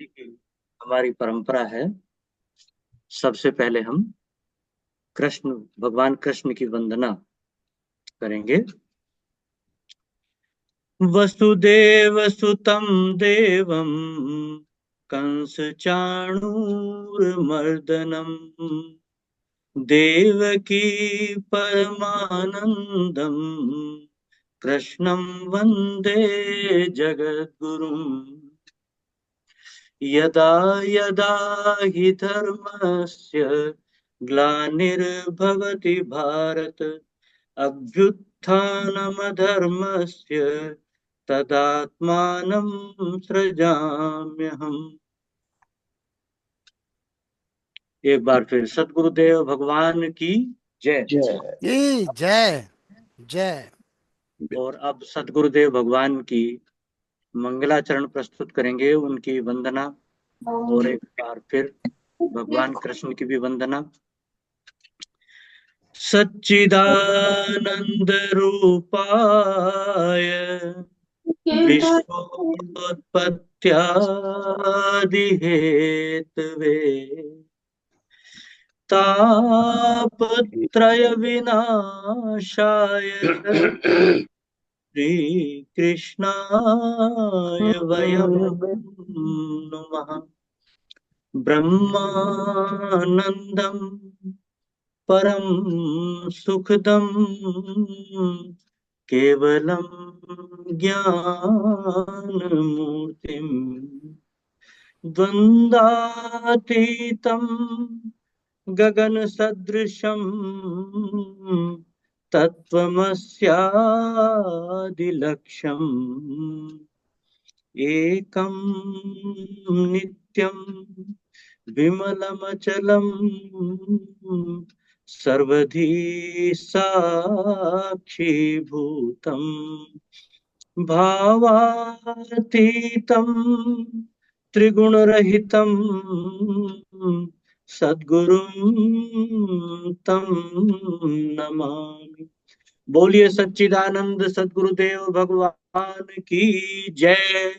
जैसे कि हमारी परंपरा है, सबसे पहले हम भगवान कृष्ण की वंदना करेंगे। वसुदेव सुतं देवं कंस चाणूरमर्दनम देवकी परमानंदम कृष्णं वंदे जगद्गुरुम। यदा यदा हि धर्मस्य ग्लानिर्भवति भारत अभ्युत्थानमधर्मस्य तदात्मानं सृजाम्यहम्। एक बार फिर सद्गुरुदेव भगवान की जय। जय जय जय। और अब सद्गुरुदेव भगवान की मंगलाचरण प्रस्तुत करेंगे, उनकी वंदना, और एक बार फिर भगवान कृष्ण की भी वंदना। सच्चिदानंद रूपाय विश्वोत्पत्त्यादि हेतवे तापत्रय विनाशाय श्रीकृष्णाय वयं नुमः। ब्रह्मानन्दं परं सुखदं केवलं ज्ञानमूर्तिं द्वन्द्वातीतं गगनसदृशं तत्त्वमस्यादिलक्ष्यम् एकं नित्यं विमलमचलं सर्वधी साक्षीभूतम् भावातीतं त्रिगुणरहितं सद्गुरुं तं नमामि। बोलिए सच्चिदानंद सद्गुरुदेव भगवान की जय।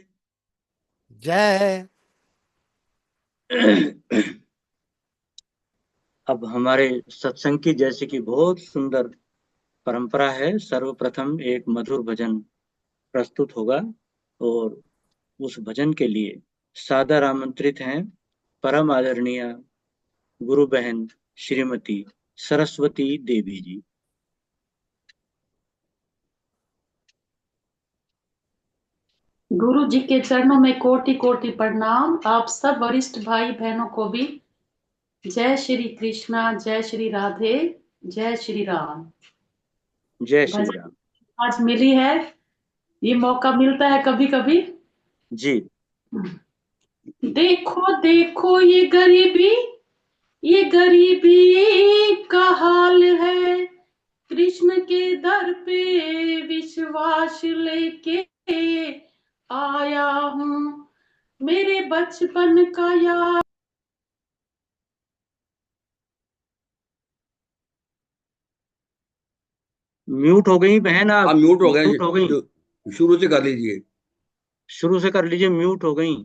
जय। अब हमारे सत्संग की जैसे कि बहुत सुंदर परंपरा है, सर्वप्रथम एक मधुर भजन प्रस्तुत होगा, और उस भजन के लिए सादर आमंत्रित हैं परम आदरणीय गुरु बहन श्रीमती सरस्वती देवी जी। गुरु जी के चरणों में कोटि कोटि प्रणाम। आप सब वरिष्ठ भाई बहनों को भी जय श्री कृष्णा, जय श्री राधे, जय श्री राम। जय श्री राम। आज मिली है, ये मौका मिलता है कभी कभी जी। देखो देखो ये गरीबी का हाल है। कृष्ण के दर पे विश्वास लेके आया हूँ, मेरे बचपन का यार। म्यूट हो गई बहन आप। हाँ, म्यूट हो गए। म्यूट हो गई। शुरू से कर लीजिए। शुरू से कर लीजिए, म्यूट हो गई।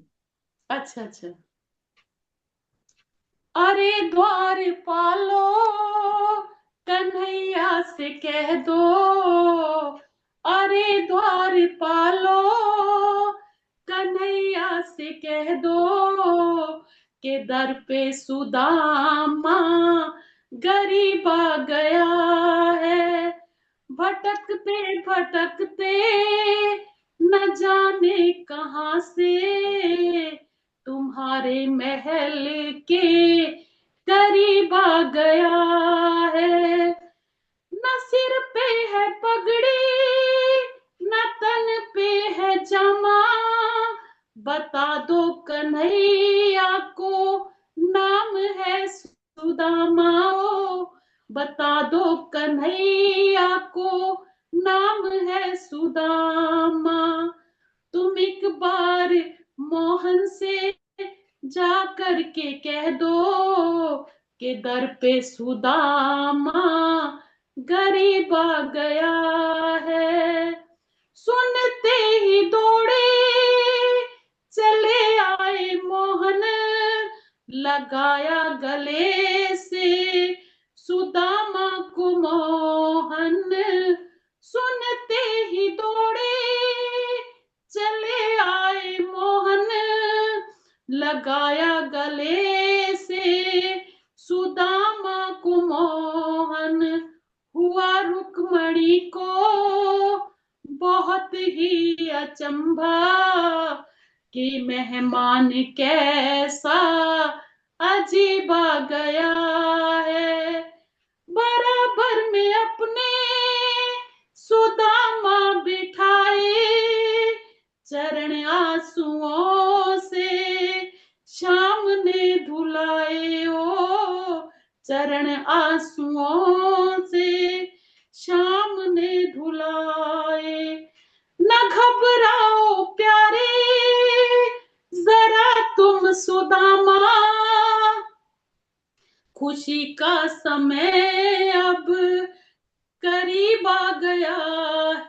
अच्छा अच्छा। अरे द्वार पालो कन्हैया से कह दो, अरे द्वार पालो कन्हैया से कह दो के दर पे सुदामा गरीब आ गया है। भटकते भटकते न जाने कहां से तुम्हारे महल के करीब आ गया है। न सिर पे है पगड़ी न तन पे है जमा, बता दो कन्हैया को नाम है सुदामा। बता दो कन्हैया को नाम है सुदामा। तुम एक बार मोहन से जा कर के कह दो के दर पे सुदामा गरीब आ गया है। सुनते ही दौड़े चले आए मोहन लगाया गले से सुदामा को मोहन, सुनते ही दौड़े चले आए मोहन। लगाया गले से सुदामा को मोहन, हुआ रुक्मणी को बहुत ही अचंभा कि मेहमान कैसा अजीब आ गया है। बराबर में अपने सुदामा बिठाए, चरण आंसुओं से श्याम ने धुलाए। ओ चरण आंसुओं से श्याम ने धुलाए। न घबराओ प्यारे जरा तुम सुदामा, खुशी का समय अब करीब आ गया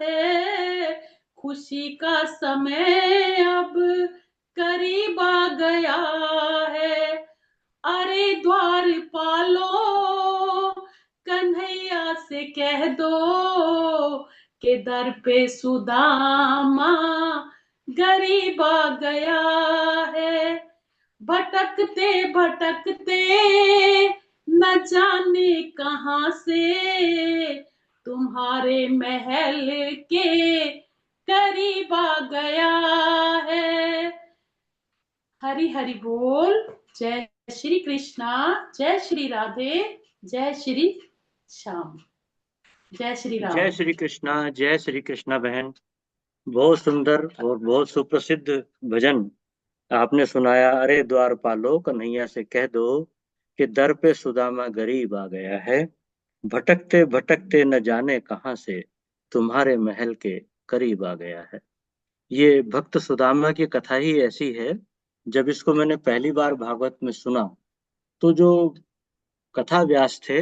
है। खुशी का समय अब करीब आ गया है। अरे द्वारपालो कन्हैया से कह दो कि दर पे सुदामा गरीब आ गया है। भटकते भटकते न जाने कहां से तुम्हारे महल के करीब आ गया है। हरि हरि बोल। जय श्री कृष्णा, जय श्री राधे, जय श्री श्याम, जय श्री राम। जय श्री कृष्णा, जय श्री कृष्णा बहन। बहुत सुंदर और बहुत सुप्रसिद्ध भजन आपने सुनाया। अरे द्वारपालो कन्हैया से कह दो कि दर पे सुदामा गरीब आ गया है। भटकते भटकते न जाने कहां से तुम्हारे महल के करीब आ गया है। ये भक्त सुदामा की कथा ही ऐसी है। जब इसको मैंने पहली बार भागवत में सुना तो जो कथा व्यास थे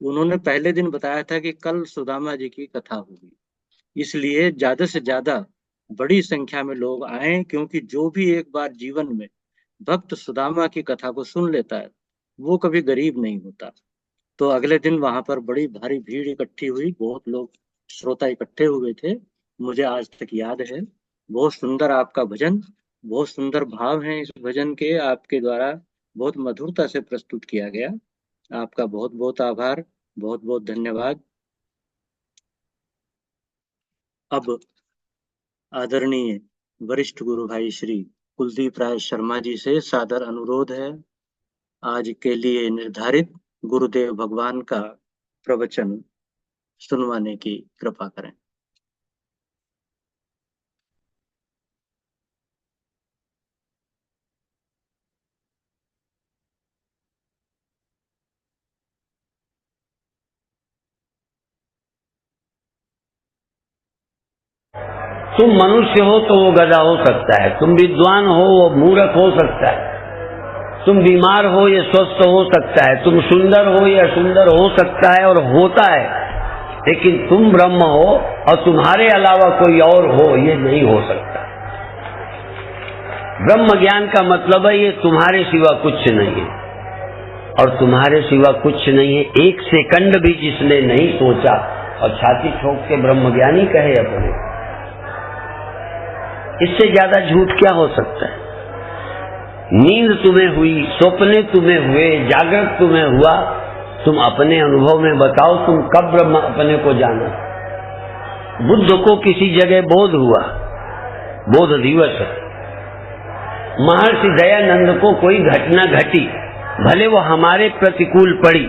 उन्होंने पहले दिन बताया था कि कल सुदामा जी की कथा होगी, इसलिए ज्यादा से ज्यादा बड़ी संख्या में लोग आए, क्योंकि जो भी एक बार जीवन में भक्त सुदामा की कथा को सुन लेता है वो कभी गरीब नहीं होता। तो अगले दिन वहां पर बड़ी भारी भीड़ इकट्ठी हुई, बहुत लोग श्रोता इकट्ठे हुए थे, मुझे आज तक याद है। बहुत सुंदर आपका भजन, बहुत सुंदर भाव है इस भजन के, आपके द्वारा बहुत मधुरता से प्रस्तुत किया गया। आपका बहुत बहुत आभार, बहुत बहुत धन्यवाद। अब आदरणीय वरिष्ठ गुरु भाई श्री कुलदीप राय शर्मा जी से सादर अनुरोध है, आज के लिए निर्धारित गुरुदेव भगवान का प्रवचन सुनवाने की कृपा करें। तुम मनुष्य हो तो वो गधा हो सकता है, तुम विद्वान हो वो मूर्ख हो सकता है, तुम बीमार हो ये स्वस्थ हो सकता है, तुम सुंदर हो ये असुंदर हो सकता है और होता है, लेकिन तुम ब्रह्म हो और तुम्हारे अलावा कोई और हो ये नहीं हो सकता। ब्रह्म ज्ञान का मतलब है ये तुम्हारे सिवा कुछ नहीं है, और तुम्हारे सिवा कुछ नहीं है एक सेकंड भी जिसने नहीं सोचा और छाती ठोक के ब्रह्मज्ञानी कहे अपने, इससे ज्यादा झूठ क्या हो सकता है। नींद तुम्हें हुई, सपने तुम्हें हुए, जागृत तुम्हें हुआ, तुम अपने अनुभव में बताओ तुम कब ब्रह्म अपने को जाना। बुद्ध को किसी जगह बोध हुआ, बोध दिवस। महर्षि दयानंद को कोई घटना घटी, भले वो हमारे प्रतिकूल पड़ी,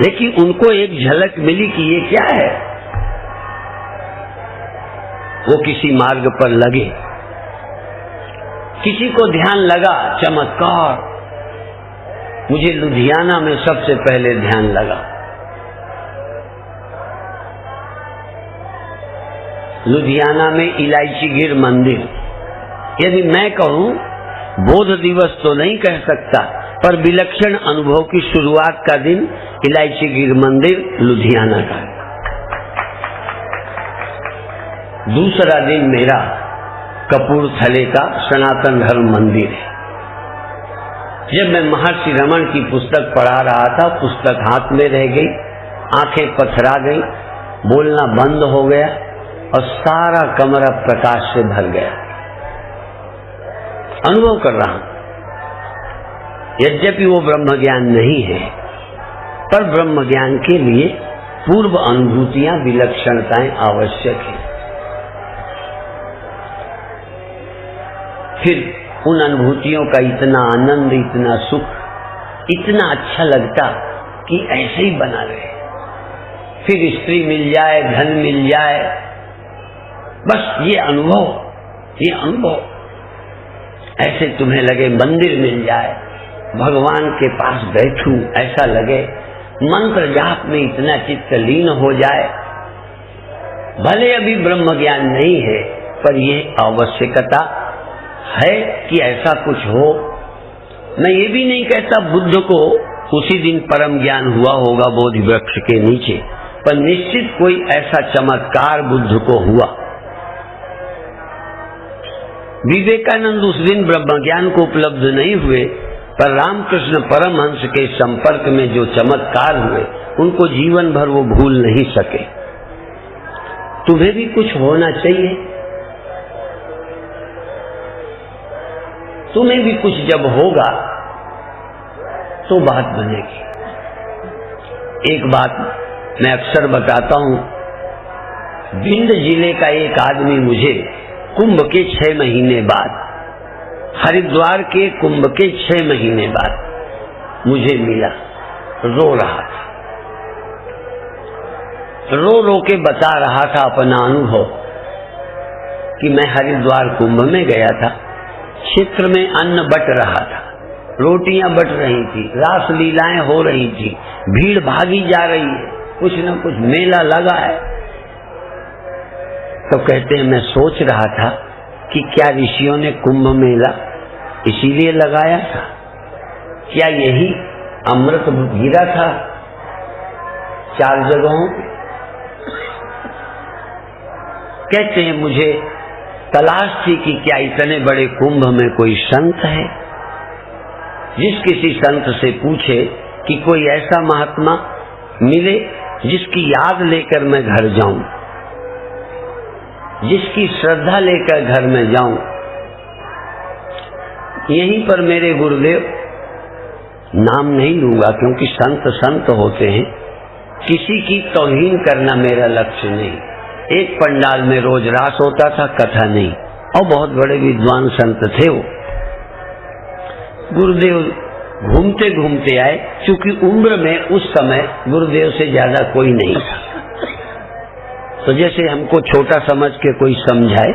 लेकिन उनको एक झलक मिली कि ये क्या है। वो किसी मार्ग पर लगे, किसी को ध्यान लगा चमत्कार। मुझे लुधियाना में सबसे पहले ध्यान लगा। लुधियाना में इलायची गिर मंदिर, यदि मैं कहूं बोध दिवस तो नहीं कह सकता, पर विलक्षण अनुभव की शुरुआत का दिन इलायची गिर मंदिर लुधियाना का है। दूसरा दिन मेरा कपूरथले का सनातन धर्म मंदिर है। जब मैं महर्षि रमन की पुस्तक पढ़ा रहा था, पुस्तक हाथ में रह गई, आंखें पथरा गई, बोलना बंद हो गया और सारा कमरा प्रकाश से भर गया। अनुभव कर रहा हूं, यद्यपि वो ब्रह्म ज्ञान नहीं है, पर ब्रह्म ज्ञान के लिए पूर्व अनुभूतियां, विलक्षणताएं आवश्यक है। फिर उन अनुभूतियों का इतना आनंद, इतना सुख, इतना अच्छा लगता कि ऐसे ही बना रहे। फिर स्त्री मिल जाए, धन मिल जाए, बस ये अनुभव ऐसे तुम्हें लगे मंदिर मिल जाए, भगवान के पास बैठूं, ऐसा लगे मंत्र जाप में इतना चित्त लीन हो जाए। भले अभी ब्रह्म ज्ञान नहीं है, पर यह आवश्यकता है कि ऐसा कुछ हो। मैं ये भी नहीं कहता बुद्ध को उसी दिन परम ज्ञान हुआ होगा बोधि वृक्ष के नीचे, पर निश्चित कोई ऐसा चमत्कार बुद्ध को हुआ। विवेकानंद उस दिन ब्रह्म ज्ञान को उपलब्ध नहीं हुए, पर रामकृष्ण परमहंस के संपर्क में जो चमत्कार हुए, उनको जीवन भर वो भूल नहीं सके। तुम्हें भी कुछ होना चाहिए, तुम्हें भी कुछ जब होगा तो बात बनेगी। एक बात मैं अक्सर बताता हूं, भिंड जिले का एक आदमी मुझे कुंभ के 6 महीने बाद, हरिद्वार के कुंभ के 6 महीने बाद मुझे मिला। रो रहा था, रो रो के बता रहा था अपना अनुभव कि मैं हरिद्वार कुंभ में गया था, क्षेत्र में अन्न बट रहा था, रोटियां बट रही थी, रास लीलाएं हो रही थी, भीड़ भागी जा रही है, कुछ न कुछ मेला लगा है। तो कहते हैं मैं सोच रहा था कि क्या ऋषियों ने कुंभ मेला इसीलिए लगाया था? क्या यही अमृत गिरा था 4 जगहों पे? कहते हैं मुझे तलाश थी कि क्या इतने बड़े कुंभ में कोई संत है, जिस किसी संत से पूछे कि कोई ऐसा महात्मा मिले जिसकी याद लेकर मैं घर जाऊं, जिसकी श्रद्धा लेकर घर में जाऊं। यहीं पर मेरे गुरुदेव, नाम नहीं लूंगा क्योंकि संत संत होते हैं, किसी की तौहीन करना मेरा लक्ष्य नहीं। एक पंडाल में रोज रास होता था, कथा नहीं, और बहुत बड़े विद्वान संत थे वो। गुरुदेव घूमते घूमते आए, क्योंकि उम्र में उस समय गुरुदेव से ज्यादा कोई नहीं था, तो जैसे हमको छोटा समझ के कोई समझाए,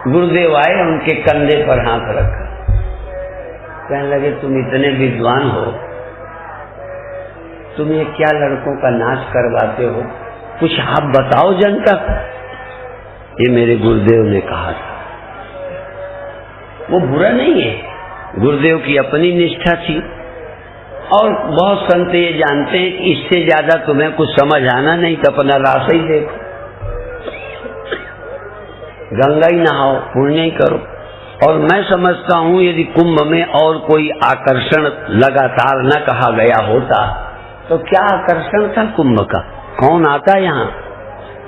गुरुदेव आए, उनके कंधे पर हाथ रखा, कहने लगे तुम इतने विद्वान हो, तुम ये क्या लड़कों का नाच करवाते हो, कुछ आप बताओ जनता को। ये मेरे गुरुदेव ने कहा था। वो बुरा नहीं है, गुरुदेव की अपनी निष्ठा थी, और बहुत संत ये जानते हैं कि इससे ज्यादा तुम्हें कुछ समझ आना नहीं, तो अपना रास ही देखो, गंगा ही नहाओ, पुण्य ही करो। और मैं समझता हूं यदि कुंभ में और कोई आकर्षण लगातार न कहा गया होता तो क्या आकर्षण था कुंभ का? कौन आता यहाँ?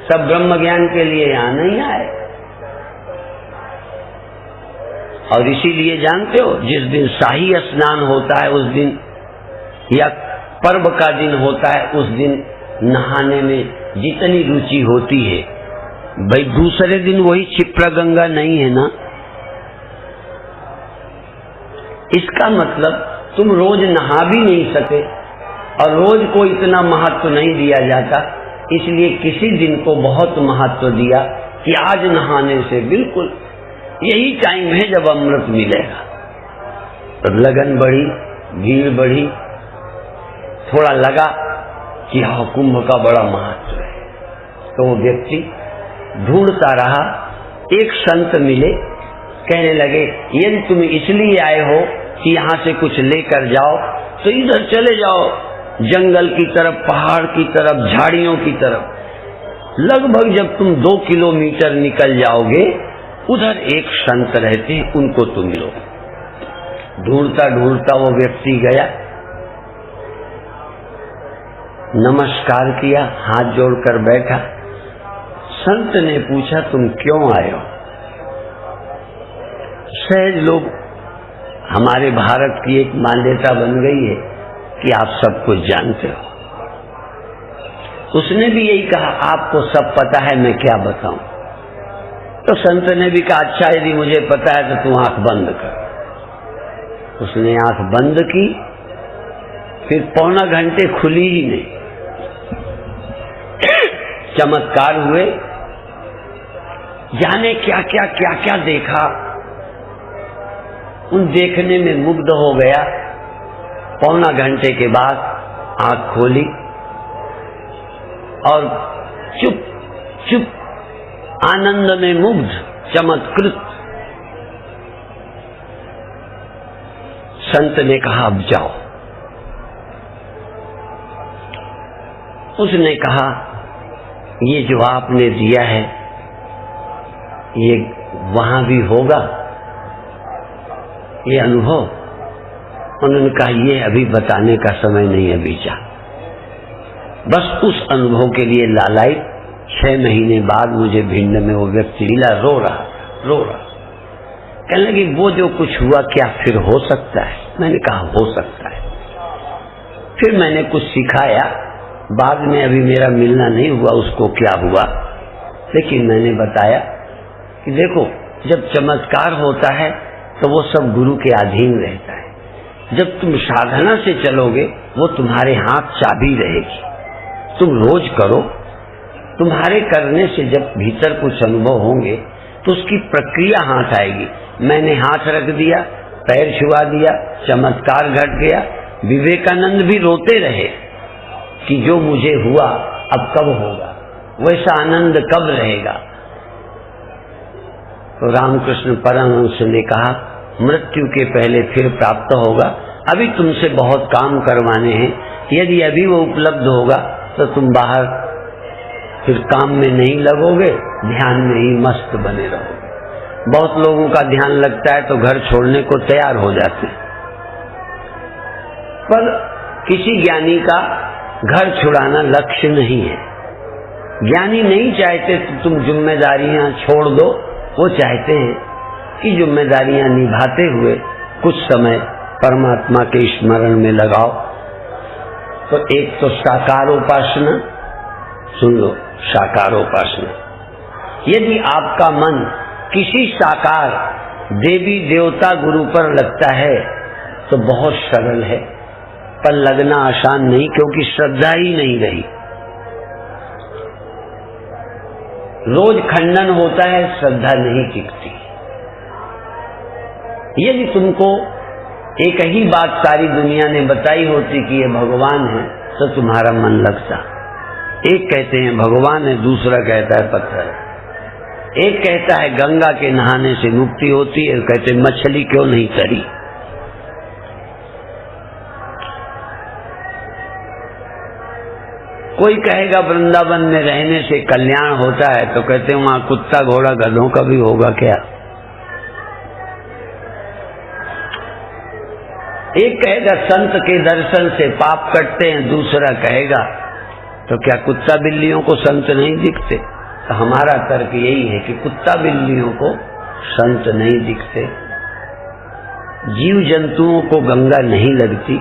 सब ब्रह्म ज्ञान के लिए यहाँ नहीं आए। और इसीलिए जानते हो, जिस दिन शाही स्नान होता है उस दिन, या पर्व का दिन होता है उस दिन, नहाने में जितनी रुचि होती है, भाई दूसरे दिन वही क्षिप्रा गंगा नहीं है ना। इसका मतलब तुम रोज नहा भी नहीं सके, और रोज को इतना महत्व नहीं दिया जाता, इसलिए किसी दिन को बहुत महत्व दिया कि आज नहाने से बिल्कुल यही टाइम है जब अमृत मिलेगा। तो लगन बढ़ी, भीड़ बढ़ी, थोड़ा लगा कि हाँ कुंभ का बड़ा महत्व है। तो वो व्यक्ति ढूंढता रहा, एक संत मिले, कहने लगे यदि तुम इसलिए आए हो कि यहाँ से कुछ लेकर जाओ तो इधर चले जाओ, जंगल की तरफ, पहाड़ की तरफ, झाड़ियों की तरफ। लगभग जब तुम 2 किलोमीटर निकल जाओगे, उधर एक संत रहते हैं, उनको तुम लो। ढूंढता ढूंढता वो व्यक्ति गया, नमस्कार किया, हाथ जोड़कर बैठा। संत ने पूछा, तुम क्यों आए हो? सहज लोग, हमारे भारत की एक मान्यता बन गई है कि आप सब कुछ जानते हो। उसने भी यही कहा, आपको सब पता है, मैं क्या बताऊं? तो संत ने भी कहा, अच्छा यदि मुझे पता है तो तू आंख बंद कर। उसने आंख बंद की, फिर पौना घंटे खुली ही नहीं। चमत्कार हुए, जाने क्या क्या देखा। उन देखने में मुग्ध हो गया। पौना घंटे के बाद आंख खोली और चुप चुप आनंद में मुग्ध, चमत्कृत। संत ने कहा, अब जाओ। उसने कहा, ये जो आपने दिया है ये वहां भी होगा, ये अनुभव? उन्होंने कहा, ये अभी बताने का समय नहीं, अभी जा। बस उस अनुभव के लिए लालाई 6 महीने बाद मुझे भिंड में वो व्यक्ति मिला, रो रहा। कहने लगी, वो जो कुछ हुआ क्या फिर हो सकता है? मैंने कहा, हो सकता है। फिर मैंने कुछ सिखाया। बाद में अभी मेरा मिलना नहीं हुआ उसको क्या हुआ, लेकिन मैंने बताया कि देखो, जब चमत्कार होता है तो वो सब गुरु के अधीन रहता है। जब तुम साधना से चलोगे वो तुम्हारे हाथ चाबी रहेगी। तुम रोज करो, तुम्हारे करने से जब भीतर कुछ अनुभव होंगे तो उसकी प्रक्रिया हाथ आएगी। मैंने हाथ रख दिया, पैर छुआ दिया, चमत्कार घट गया। विवेकानंद भी रोते रहे कि जो मुझे हुआ अब कब होगा, वैसा आनंद कब रहेगा। तो रामकृष्ण परमहंस ने कहा, मृत्यु के पहले फिर प्राप्त होगा। अभी तुमसे बहुत काम करवाने हैं, यदि अभी वो उपलब्ध होगा तो तुम बाहर फिर काम में नहीं लगोगे, ध्यान में ही मस्त बने रहोगे। बहुत लोगों का ध्यान लगता है तो घर छोड़ने को तैयार हो जाते हैं, पर किसी ज्ञानी का घर छुड़ाना लक्ष्य नहीं है। ज्ञानी नहीं चाहते तो तुम जिम्मेदारियां छोड़ दो, वो चाहते हैं कि जिम्मेदारियां निभाते हुए कुछ समय परमात्मा के स्मरण में लगाओ। तो एक तो साकारोपासना, सुन लो, साकारोपासना। यदि आपका मन किसी साकार देवी देवता गुरु पर लगता है तो बहुत सरल है, पर लगना आसान नहीं, क्योंकि श्रद्धा ही नहीं रही। रोज खंडन होता है, श्रद्धा नहीं टिकती। यदि तुमको एक ही बात सारी दुनिया ने बताई होती कि ये भगवान है तो तुम्हारा मन लगता। एक कहते हैं भगवान है, दूसरा कहता है पत्थर है। एक कहता है गंगा के नहाने से मुक्ति होती है, कहते मछली क्यों नहीं तरी। कोई कहेगा वृंदावन में रहने से कल्याण होता है, तो कहते हैं वहां कुत्ता घोड़ा गधों का भी होगा क्या। एक कहेगा संत के दर्शन से पाप कटते हैं, दूसरा कहेगा तो क्या कुत्ता बिल्लियों को संत नहीं दिखते। तो हमारा तर्क यही है कि कुत्ता बिल्लियों को संत नहीं दिखते। जीव जंतुओं को गंगा नहीं लगती,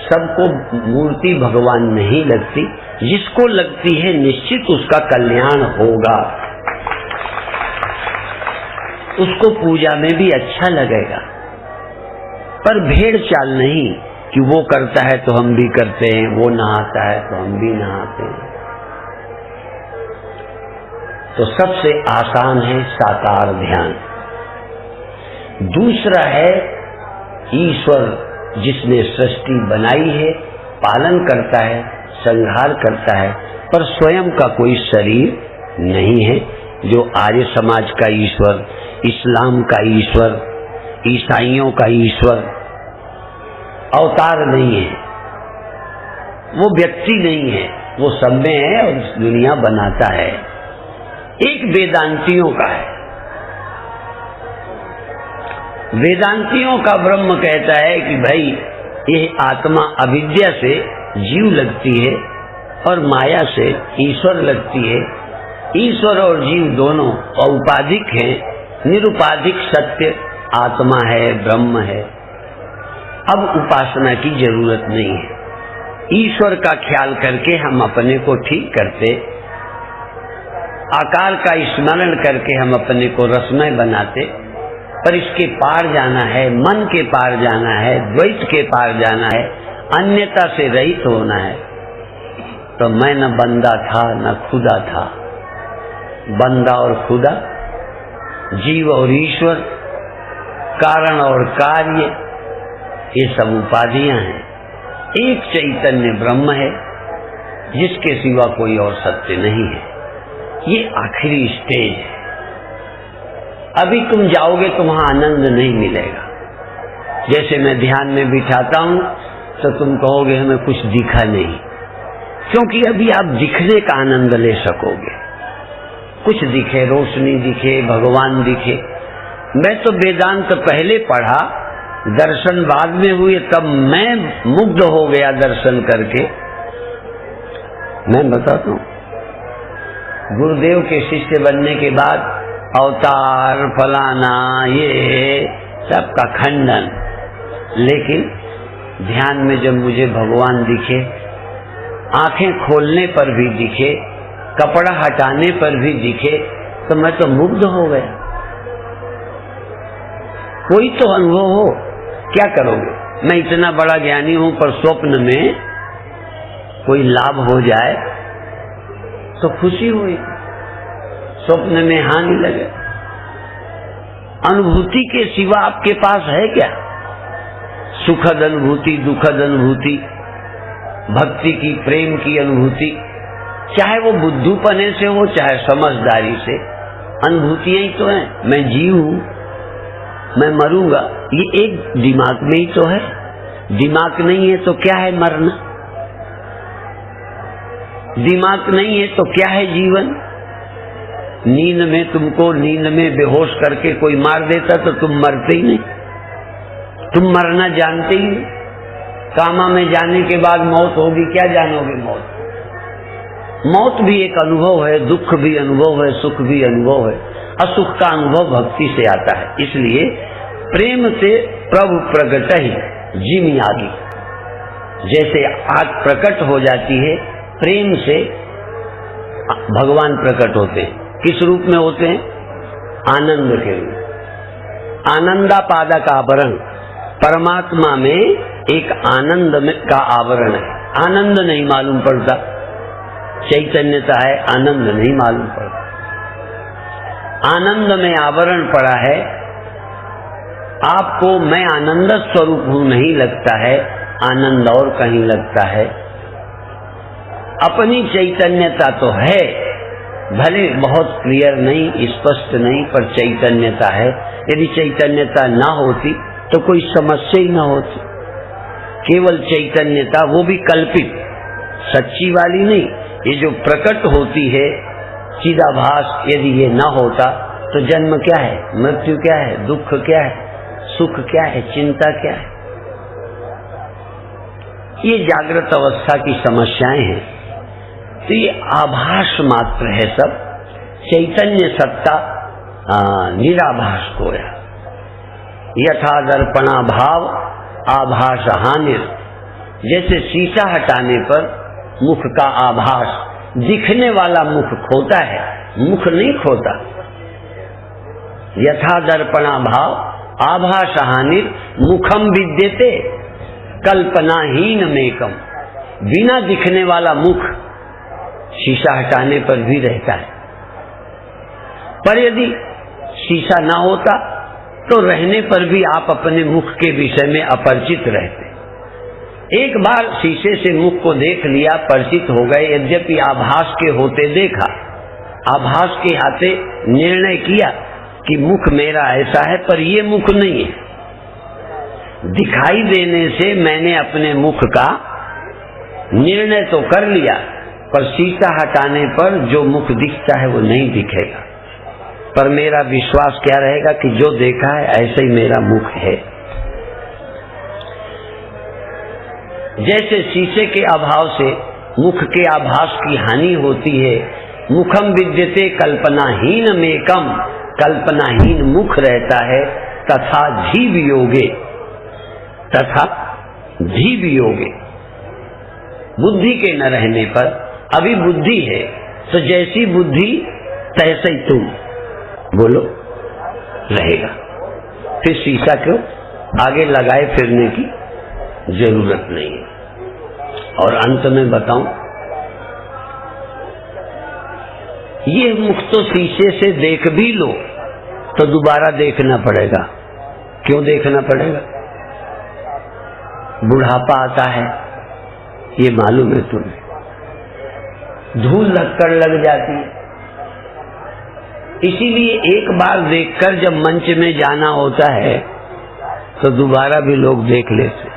सबको मूर्ति भगवान नहीं लगती। जिसको लगती है निश्चित उसका कल्याण होगा, उसको पूजा में भी अच्छा लगेगा। पर भेड़ चाल नहीं कि वो करता है तो हम भी करते हैं, वो नहाता है तो हम भी नहाते हैं। तो सबसे आसान है साकार ध्यान। दूसरा है ईश्वर जिसने सृष्टि बनाई है, पालन करता है, संहार करता है, पर स्वयं का कोई शरीर नहीं है। जो आर्य समाज का ईश्वर, इस्लाम का ईश्वर, ईसाइयों का ईश्वर अवतार नहीं है, वो व्यक्ति नहीं है, वो सब में है और दुनिया बनाता है। एक वेदांतियों का है। वेदांतियों का ब्रह्म कहता है कि भाई ये आत्मा अविद्या से जीव लगती है और माया से ईश्वर लगती है। ईश्वर और जीव दोनों औपाधिक हैं, निरुपाधिक सत्य आत्मा है, ब्रह्म है। अब उपासना की जरूरत नहीं है। ईश्वर का ख्याल करके हम अपने को ठीक करते, आकार का स्मरण करके हम अपने को रसमय बनाते, पर इसके पार जाना है, मन के पार जाना है, द्वैत के पार जाना है, अन्यता से रहित होना है। तो मैं न बंदा था न खुदा था। बंदा और खुदा, जीव और ईश्वर, कारण और कार्य, ये सब उपाधियां हैं। एक चैतन्य ब्रह्म है जिसके सिवा कोई और सत्य नहीं है। ये आखिरी स्टेज है। अभी तुम जाओगे तो वहां आनंद नहीं मिलेगा। जैसे मैं ध्यान में बिठाता हूं तो तुम कहोगे हमें कुछ दिखा नहीं, क्योंकि अभी आप दिखने का आनंद ले सकोगे। कुछ दिखे, रोशनी दिखे, भगवान दिखे। मैं तो वेदांत पहले पढ़ा, दर्शन बाद में हुए, तब मैं मुग्ध हो गया दर्शन करके। मैं बताता हूं, गुरुदेव के शिष्य बनने के बाद अवतार फलाना ये सबका खंडन, लेकिन ध्यान में जब मुझे भगवान दिखे, आंखें खोलने पर भी दिखे, कपड़ा हटाने पर भी दिखे, तो मैं तो मुग्ध हो गया। कोई तो अनुभव हो, क्या करोगे? मैं इतना बड़ा ज्ञानी हूं, पर स्वप्न में कोई लाभ हो जाए तो खुशी हुई, स्वप्न में हानि लगे। अनुभूति के सिवा आपके पास है क्या? सुखद अनुभूति, दुखद अनुभूति, भक्ति की, प्रेम की अनुभूति, चाहे वो बुद्धूपने से हो चाहे समझदारी से, अनुभूतियां ही तो हैं। मैं जीव हूं, मैं मरूंगा, ये एक दिमाग में ही तो है। दिमाग नहीं है तो क्या है मरना? दिमाग नहीं है तो क्या है जीवन? नींद में तुमको, नींद में बेहोश करके कोई मार देता तो तुम मरते ही नहीं, तुम मरना जानते ही नहीं। कामा में जाने के बाद मौत होगी, क्या जानोगे मौत? मौत भी एक अनुभव है, दुख भी अनुभव है, सुख भी अनुभव है। असुख का अनुभव भक्ति से आता है। इसलिए प्रेम से प्रभु प्रकट ही जिम आगी। जैसे आग प्रकट हो जाती है, प्रेम से भगवान प्रकट होते हैं। किस रूप में होते हैं? आनंद के रूप। आनंदापादक आवरण, परमात्मा में एक आनंद का आवरण है। आनंद नहीं मालूम पड़ता, चैतन्यता है, आनंद नहीं मालूम पड़ता। आनंद में आवरण पड़ा है, आपको मैं आनंद स्वरूप हूं नहीं लगता है, आनंद और कहीं लगता है। अपनी चैतन्यता तो है, भले बहुत क्लियर नहीं, स्पष्ट नहीं, पर चैतन्यता है। यदि चैतन्यता ना होती तो कोई समस्या ही ना होती। केवल चैतन्यता, वो भी कल्पित, सच्ची वाली नहीं। ये जो प्रकट होती है चिदाभास, यदि ये ना होता तो जन्म क्या है, मृत्यु क्या है, दुख क्या है, सुख क्या है, चिंता क्या है? ये जागृत अवस्था की समस्याएं हैं। तो ये आभास मात्र है सब। चैतन्य सत्ता निराभास खोया। यथा दर्पणा भाव आभास हानि। जैसे शीशा हटाने पर मुख का आभास, दिखने वाला मुख खोता है, मुख नहीं खोता। यथा दर्पणा भाव आभास हानि मुखम विद्यते कल्पनाहीन मेकम। बिना दिखने वाला मुख शीशा हटाने पर भी रहता है, पर यदि शीशा ना होता तो रहने पर भी आप अपने मुख के विषय में अपरिचित रहते। एक बार शीशे से मुख को देख लिया, परिचित हो गए, यद्यपि आभास के होते देखा, आभास के आते निर्णय किया कि मुख मेरा ऐसा है, पर ये मुख नहीं है। दिखाई देने से मैंने अपने मुख का निर्णय तो कर लिया, पर शीशा हटाने पर जो मुख दिखता है वो नहीं दिखेगा। पर मेरा विश्वास क्या रहेगा कि जो देखा है ऐसे ही मेरा मुख है। जैसे शीशे के अभाव से मुख के आभास की हानि होती है, मुखम विद्यते कल्पनाहीन मेकम, कल्पनाहीन मुख रहता है, तथा जीव योगे, तथा जीव योगे, बुद्धि के न रहने पर, अभी बुद्धि है तो जैसी बुद्धि तैसे ही तुम बोलो रहेगा। फिर शीशा क्यों आगे लगाए फिरने की जरूरत नहीं है। और अंत में बताऊं, ये मुख तो शीशे से देख भी लो तो दोबारा देखना पड़ेगा। क्यों देखना पड़ेगा? बुढ़ापा आता है, ये मालूम है तुम्हें, धूल लगकर लग जाती है। इसीलिए एक बार देखकर जब मंच में जाना होता है तो दोबारा भी लोग देख लेते।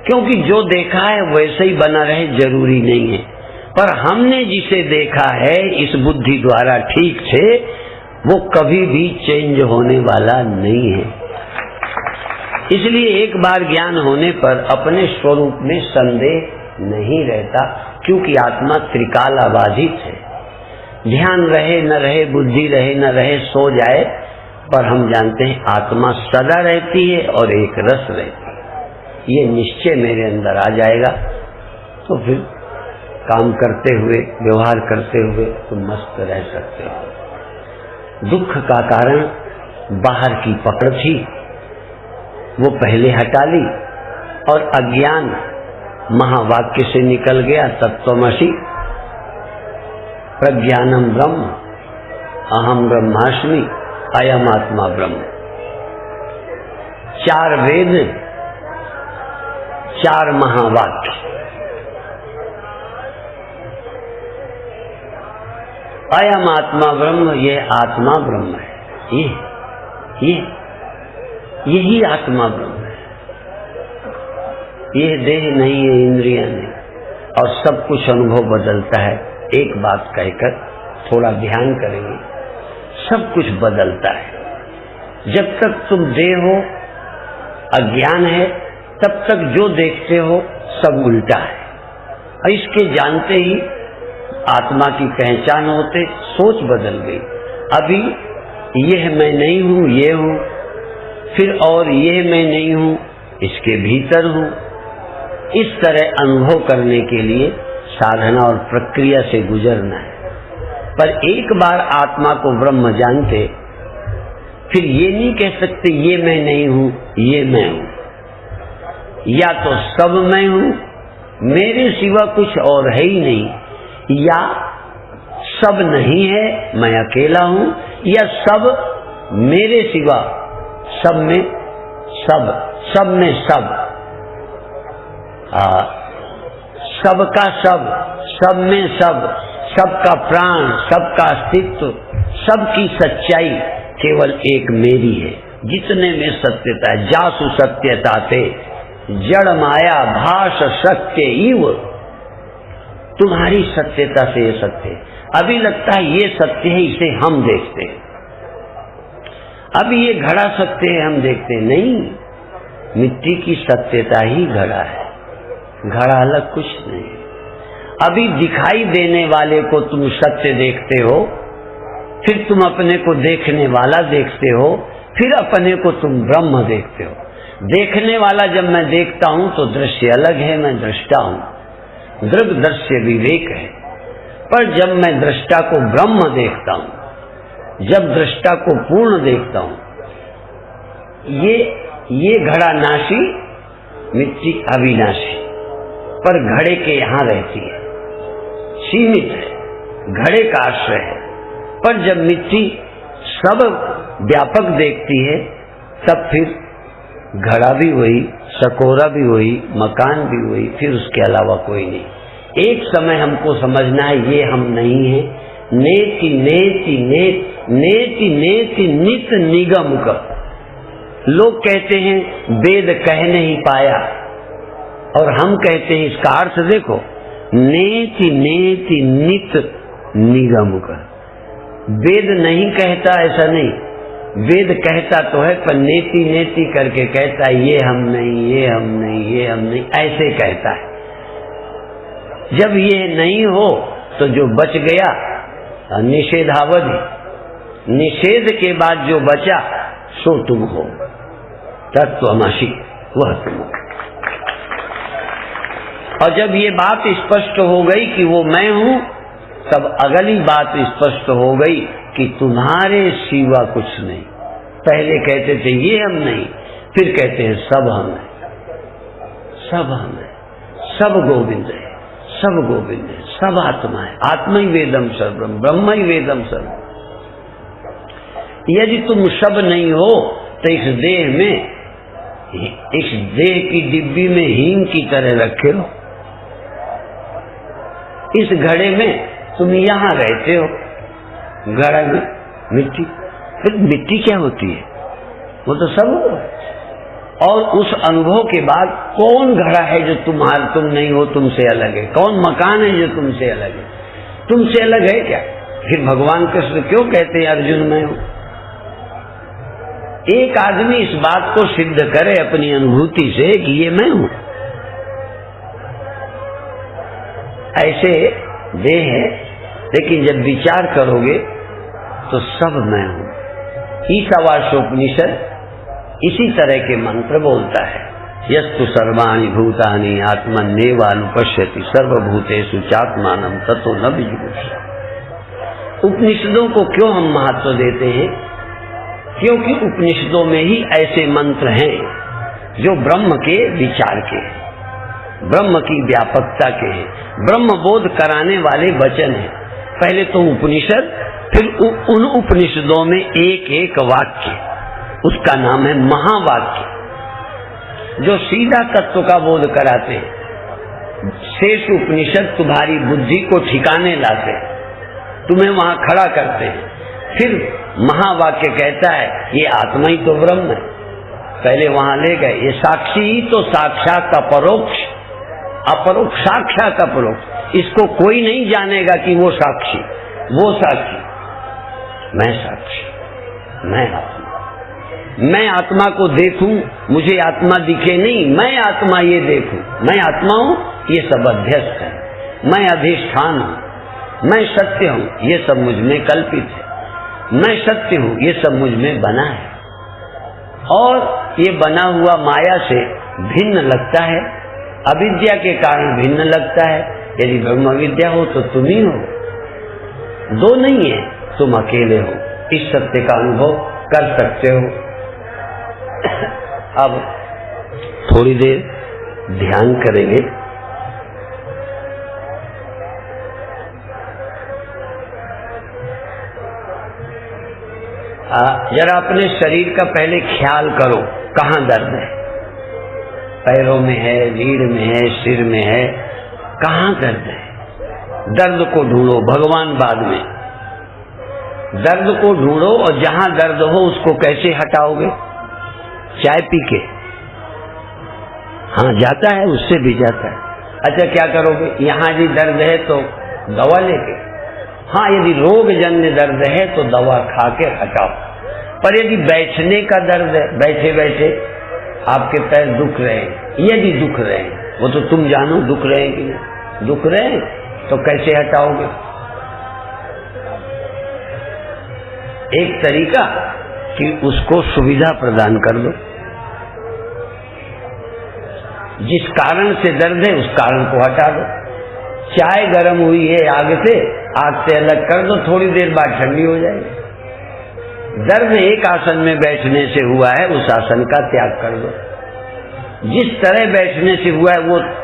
क्योंकि जो देखा है वैसे ही बना रहे जरूरी नहीं है, पर हमने जिसे देखा है इस बुद्धि द्वारा ठीक से, वो कभी भी चेंज होने वाला नहीं है। इसलिए एक बार ज्ञान होने पर अपने स्वरूप में संदेह नहीं रहता, क्योंकि आत्मा त्रिकाल अबाधित है। ध्यान रहे न रहे, बुद्धि रहे न रहे, सो जाए, पर हम जानते हैं आत्मा सदा रहती है और एक रस रहती है। ये निश्चय मेरे अंदर आ जाएगा तो फिर काम करते हुए, व्यवहार करते हुए तुम मस्त रह सकते हो। दुख का कारण बाहर की पकड़ थी, वो पहले हटा ली, और अज्ञान महावाक्य से निकल गया, तत्वमसि प्रज्ञानम ब्रह्म अहम ब्रह्मास्मि अयम आत्मा ब्रह्म। 4 वेद, 4 महावाक्य, अयम आत्मा ब्रह्म, ये आत्मा ब्रह्म है, यही आत्मा ब्रह्म है। ये देह नहीं है, इंद्रियां नहीं, और सब कुछ अनुभव बदलता है। एक बात कहकर थोड़ा ध्यान करेंगे, सब कुछ बदलता है। जब तक तुम देह हो, अज्ञान है, तब तक जो देखते हो सब उल्टा है। और इसके जानते ही आत्मा की पहचान होते सोच बदल गई। अभी यह मैं नहीं हूं, ये हूं, फिर और ये मैं नहीं हूं, इसके भीतर हूं। इस तरह अनुभव करने के लिए साधना और प्रक्रिया से गुजरना है। पर एक बार आत्मा को ब्रह्म जानते, फिर ये नहीं कह सकते ये मैं नहीं हूं, ये मैं हूं। या तो सब मैं हूं, मेरे सिवा कुछ और है ही नहीं, या सब नहीं है, मैं अकेला हूं, या सब मेरे सिवा, सब में सब, सब में सब, सबका सब, सब में सब, सबका प्राण, सबका अस्तित्व, सबकी सच्चाई केवल एक मेरी है। जितने में सत्यता है, जासु सत्यता ते जड़ माया भाष सत्य इव। तुम्हारी सत्यता से ये सत्य है। अभी लगता है ये सत्य है, इसे हम देखते हैं। अभी ये घड़ा सत्य है, हम देखते हैं। नहीं, मिट्टी की सत्यता ही घड़ा है, घड़ा अलग कुछ नहीं। अभी दिखाई देने वाले को तुम सत्य देखते हो, फिर तुम अपने को देखने वाला देखते हो, फिर अपने को तुम ब्रह्म देखते हो। देखने वाला जब मैं देखता हूं तो दृश्य अलग है, मैं दृष्टा हूं, दृग दृश्य विवेक है। पर जब मैं दृष्टा को ब्रह्म देखता हूं, जब दृष्टा को पूर्ण देखता हूं, ये घड़ा नाशी, मिट्टी अविनाशी, पर घड़े के यहां रहती है, सीमित है, घड़े का आश्रय है। पर जब मिट्टी सब व्यापक देखती है, तब फिर घड़ा भी वही, सकोरा भी वही, मकान भी वही, फिर उसके अलावा कोई नहीं। एक समय हमको समझना है ये हम नहीं है। नेति नेति नेत नेति नेति नित निगम का। लोग कहते हैं वेद कह नहीं पाया, और हम कहते हैं इसका अर्थ देखो, नेति नेति नित निगम कर। वेद नहीं कहता ऐसा नहीं, वेद कहता तो है पर नेति नेति करके कहता है, ये हम नहीं, ये हम नहीं, ये हम नहीं, ऐसे कहता है। जब ये नहीं हो तो जो बच गया निषेधावधि, निषेध के बाद जो बचा सो तुम हो, तत्त्वमसि, वह तुम हो। और जब ये बात स्पष्ट हो गई कि वो मैं हूं, तब अगली बात स्पष्ट हो गई कि तुम्हारे सिवा कुछ नहीं। पहले कहते थे ये हम नहीं, फिर कहते हैं सब हम है, सब हम है, सब गोविंद है, सब गोविंद है, सब आत्मा है। आत्मा ही वेदम सर्वम, ब्रह्म ही वेदम सर्वम। यदि तुम सब नहीं हो तो इस देह में, इस देह की डिब्बी में हींग की तरह रखे हो। इस घड़े में तुम यहां रहते हो, घड़ा में मिट्टी, फिर मिट्टी क्या होती है? वो तो सब है। और उस अनुभव के बाद कौन घड़ा है जो तुम नहीं हो, तुमसे अलग है? कौन मकान है जो तुमसे अलग है? तुमसे अलग है क्या? फिर भगवान कृष्ण क्यों कहते हैं अर्जुन मैं हूं? एक आदमी इस बात को सिद्ध करे अपनी अनुभूति से कि ये मैं हूं। ऐसे देह है, लेकिन जब विचार करोगे तो सब मैं हूं। ईशावास्योपनिषद इसी तरह के मंत्र बोलता है, यस्तु सर्वाणि भूतानि आत्मन्येवानुपश्यति सर्वभूतेषु चात्मानं ततो न विजुगुप्सा। उपनिषदों को क्यों हम महत्व देते हैं? क्योंकि उपनिषदों में ही ऐसे मंत्र हैं जो ब्रह्म के विचार के हैं, ब्रह्म की व्यापकता के हैं, ब्रह्म बोध कराने वाले वचन हैं। पहले तो उपनिषद, फिर उन उपनिषदों में एक एक वाक्य, उसका नाम है महावाक्य, जो सीधा तत्व का बोध कराते हैं। शेष उपनिषद तुम्हारी बुद्धि को ठिकाने लाते हैं, तुम्हें वहां खड़ा करते हैं। फिर महावाक्य कहता है ये आत्मा ही तो ब्रह्म है, पहले वहां ले गए। ये साक्षी ही तो साक्षात अपरोक्ष, अपरोक्ष साक्षात अपरोक्ष। इसको कोई नहीं जानेगा कि वो साक्षी, वो साक्षी, मैं साक्षी, मैं आत्मा। मैं आत्मा को देखूं, मुझे आत्मा दिखे नहीं, मैं आत्मा ये देखूं, मैं आत्मा हूं, ये सब अध्यस्त है, मैं अधिष्ठान हूं, मैं सत्य हूं, ये सब मुझ में कल्पित है, मैं सत्य हूं, ये सब मुझ में बना है। और ये बना हुआ माया से भिन्न लगता है, अविद्या के कारण भिन्न लगता है। यदि ब्रह्म विद्या हो तो तुम ही हो, दो नहीं है, तुम अकेले हो। इस सत्य का अनुभव कर सकते हो। अब थोड़ी देर ध्यान करेंगे। जरा अपने शरीर का पहले ख्याल करो, कहाँ दर्द है? पैरों में है, रीढ़ में है, सिर में है, कहाँ दर्द है? दर्द को ढूंढो, भगवान बाद में। दर्द को ढूंढो, और जहां दर्द हो उसको कैसे हटाओगे? चाय पी के? हाँ, जाता है, उससे भी जाता है। अच्छा, क्या करोगे? यहां यदि दर्द है तो दवा लेके? हाँ, यदि रोग जन्य दर्द है तो दवा खा के हटाओ। पर यदि बैठने का दर्द है, बैठे बैठे आपके पैर दुख रहे हैं, यदि दुख रहे हैं, वो तो तुम जानो दुख रहे हैं कि नहीं। दुख रहे हैं तो कैसे हटाओगे? एक तरीका कि उसको सुविधा प्रदान कर दो। जिस कारण से दर्द है उस कारण को हटा दो। चाय गर्म हुई है आग से, आग से अलग कर दो, थोड़ी देर बाद ठंडी हो जाएगी। दर्द एक आसन में बैठने से हुआ है, उस आसन का त्याग कर दो। जिस तरह बैठने से हुआ है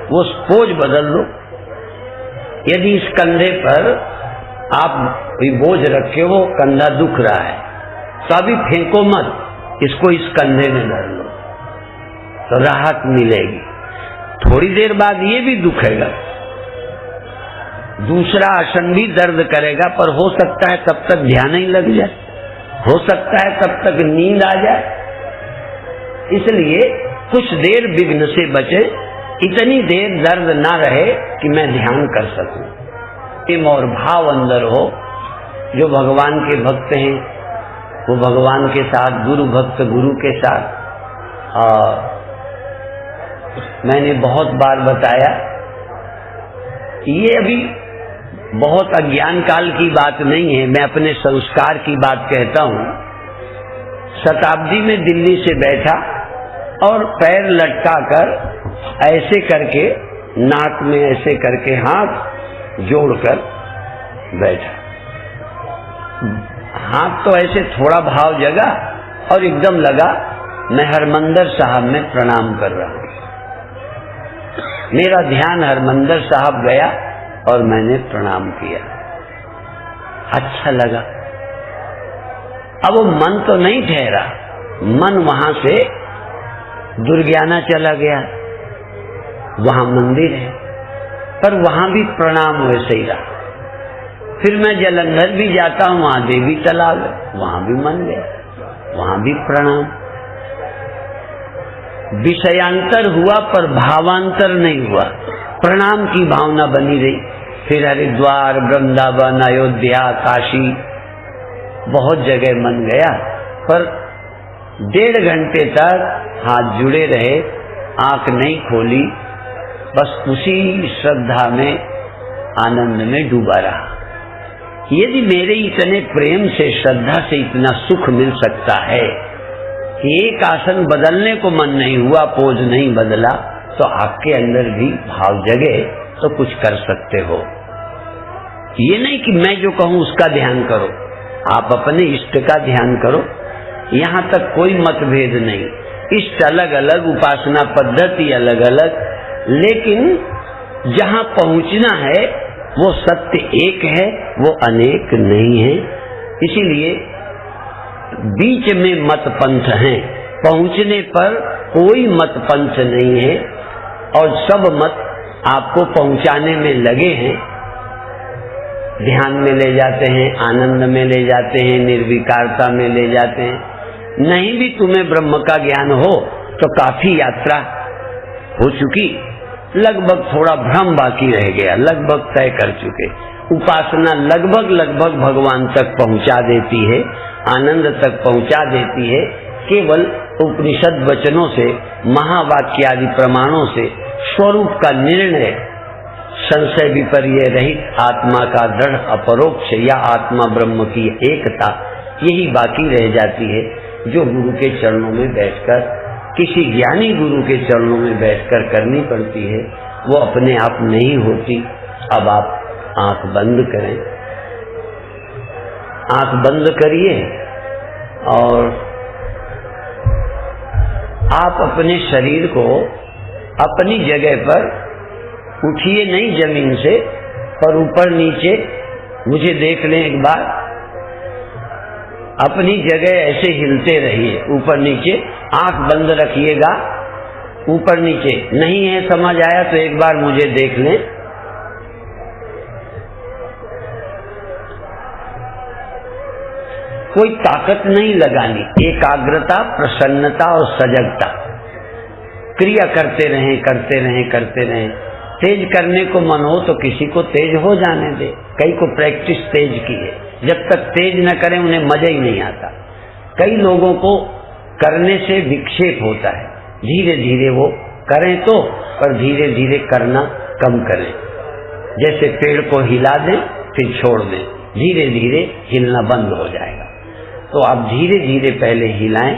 वो पोज बदल दो। यदि इस कंधे पर आप भी बोझ रखे हो, कंधा दुख रहा है, तो अभी फेंको मत, इसको इस कंधे में धर लो तो राहत मिलेगी। थोड़ी देर बाद ये भी दुखेगा, दूसरा आसन भी दर्द करेगा, पर हो सकता है तब तक ध्यान ही लग जाए, हो सकता है तब तक नींद आ जाए। इसलिए कुछ देर विघ्न से बचे, इतनी देर दर्द ना रहे कि मैं ध्यान कर सकूं, प्रेम और भाव अंदर हो। जो भगवान के भक्त हैं वो भगवान के साथ, गुरु भक्त गुरु के साथ। और मैंने बहुत बार बताया, ये अभी बहुत अज्ञान काल की बात नहीं है, मैं अपने संस्कार की बात कहता हूं। शताब्दी में दिल्ली से बैठा और पैर लटका कर ऐसे करके, नाक में ऐसे करके हाथ जोड़कर बैठा। हाथ तो ऐसे थोड़ा भाव जगा और एकदम लगा मैं हरमंदर साहब में प्रणाम कर रहा हूं। मेरा ध्यान हरमंदर साहब गया और मैंने प्रणाम किया। अच्छा लगा। अब वो मन तो नहीं ठहरा, मन वहां से दुर्ज्ञाना चला गया। वहां मंदिर है पर वहां भी प्रणाम वैसे ही रहा। फिर मैं जलंधर भी जाता हूं, वहां देवी तालाब है, वहां भी मन गया, वहां भी प्रणाम। विषयांतर हुआ पर भावांतर नहीं हुआ, प्रणाम की भावना बनी रही। फिर हरिद्वार, वृंदावन, अयोध्या, काशी, बहुत जगह मन गया, पर 1.5 घंटे तक हाथ जुड़े रहे, आंख नहीं खोली, बस उसी श्रद्धा में, आनंद में डूबा रहा। यदि मेरे इतने प्रेम से, श्रद्धा से इतना सुख मिल सकता है कि एक आसन बदलने को मन नहीं हुआ, पोज नहीं बदला, तो आपके अंदर भी भाव जगे तो कुछ कर सकते हो। ये नहीं कि मैं जो कहूं उसका ध्यान करो, आप अपने इष्ट का ध्यान करो। यहां तक कोई मतभेद नहीं, इष्ट अलग अलग, उपासना पद्धति अलग अलग, लेकिन जहां पहुंचना है वो सत्य एक है, वो अनेक नहीं है। इसीलिए बीच में मत पंथ हैं, पहुंचने पर कोई मत पंथ नहीं है और सब मत आपको पहुंचाने में लगे हैं। ध्यान में ले जाते हैं, आनंद में ले जाते हैं, निर्विकारता में ले जाते हैं। नहीं भी तुम्हें ब्रह्म का ज्ञान हो तो काफी यात्रा हो चुकी, लगभग थोड़ा भ्रम बाकी रह गया, लगभग तय कर चुके। उपासना लगभग भगवान तक पहुंचा देती है, आनंद तक पहुंचा देती है। केवल उपनिषद वचनों से, महावाक्य आदि प्रमाणों से स्वरूप का निर्णय, संशय विपर्य रहित आत्मा का दृढ़ अपरोक्ष या आत्मा ब्रह्म की एकता, यही बाकी रह जाती है, जो गुरु के चरणों में बैठकर, किसी ज्ञानी गुरु के चरणों में बैठकर करनी पड़ती है। वो अपने आप नहीं होती। अब आप आंख बंद करें, आंख बंद करिए और आप अपने शरीर को अपनी जगह पर उठिए, नहीं जमीन से, पर ऊपर नीचे मुझे देख लें एक बार। अपनी जगह ऐसे हिलते रहिए, ऊपर नीचे, आंख बंद रखिएगा, ऊपर नीचे। नहीं है समझ आया तो एक बार मुझे देख लें। कोई ताकत नहीं लगानी, एकाग्रता, प्रसन्नता और सजगता, क्रिया करते रहें, करते रहें, करते रहें। तेज करने को मन हो तो किसी को तेज हो जाने दे, कई को प्रैक्टिस तेज की है। जब तक तेज न करें उन्हें मजा ही नहीं आता। कई लोगों को करने से विक्षेप होता है, धीरे धीरे वो करें तो, पर धीरे धीरे करना कम करें। जैसे पेड़ को हिला दें फिर छोड़ दें, धीरे धीरे हिलना बंद हो जाएगा। तो आप धीरे धीरे पहले हिलाएं,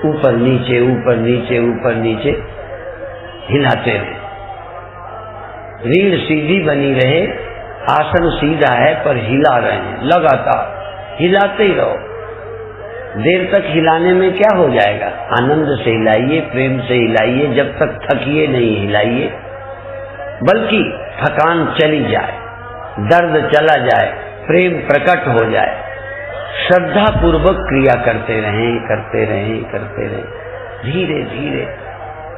ऊपर नीचे, ऊपर नीचे, ऊपर नीचे हिलाते रहें। रीढ़ सीधी बनी रहे, आसन सीधा है पर हिला रहे हैं, लगातार हिलाते ही रहो। देर तक हिलाने में क्या हो जाएगा? आनंद से हिलाइए, प्रेम से हिलाइए, जब तक थकिए नहीं हिलाइए, बल्कि थकान चली जाए, दर्द चला जाए, प्रेम प्रकट हो जाए। श्रद्धा पूर्वक क्रिया करते रहें, करते रहें, करते रहें, धीरे धीरे।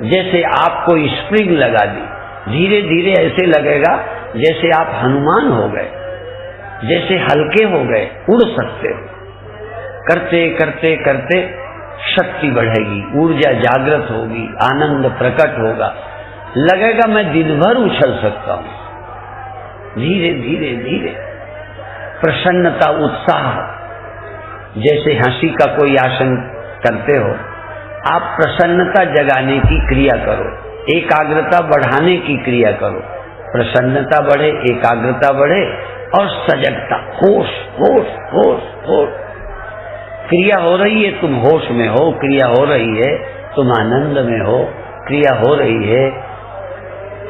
जैसे आपको स्प्रिंग लगा दी, धीरे धीरे ऐसे लगेगा जैसे आप हनुमान हो गए, जैसे हल्के हो गए, उड़ सकते हो। करते करते करते शक्ति बढ़ेगी, ऊर्जा जागृत होगी, आनंद प्रकट होगा। लगेगा मैं दिन भर उछल सकता हूं। धीरे धीरे धीरे प्रसन्नता, उत्साह, जैसे हंसी का कोई आसन करते हो, आप प्रसन्नता जगाने की क्रिया करो, एकाग्रता बढ़ाने की क्रिया करो। प्रसन्नता बढ़े, एकाग्रता बढ़े और सजगता, होश होश होश होश। क्रिया हो रही है, तुम होश में हो, क्रिया हो रही है, तुम आनंद में हो, क्रिया हो रही है,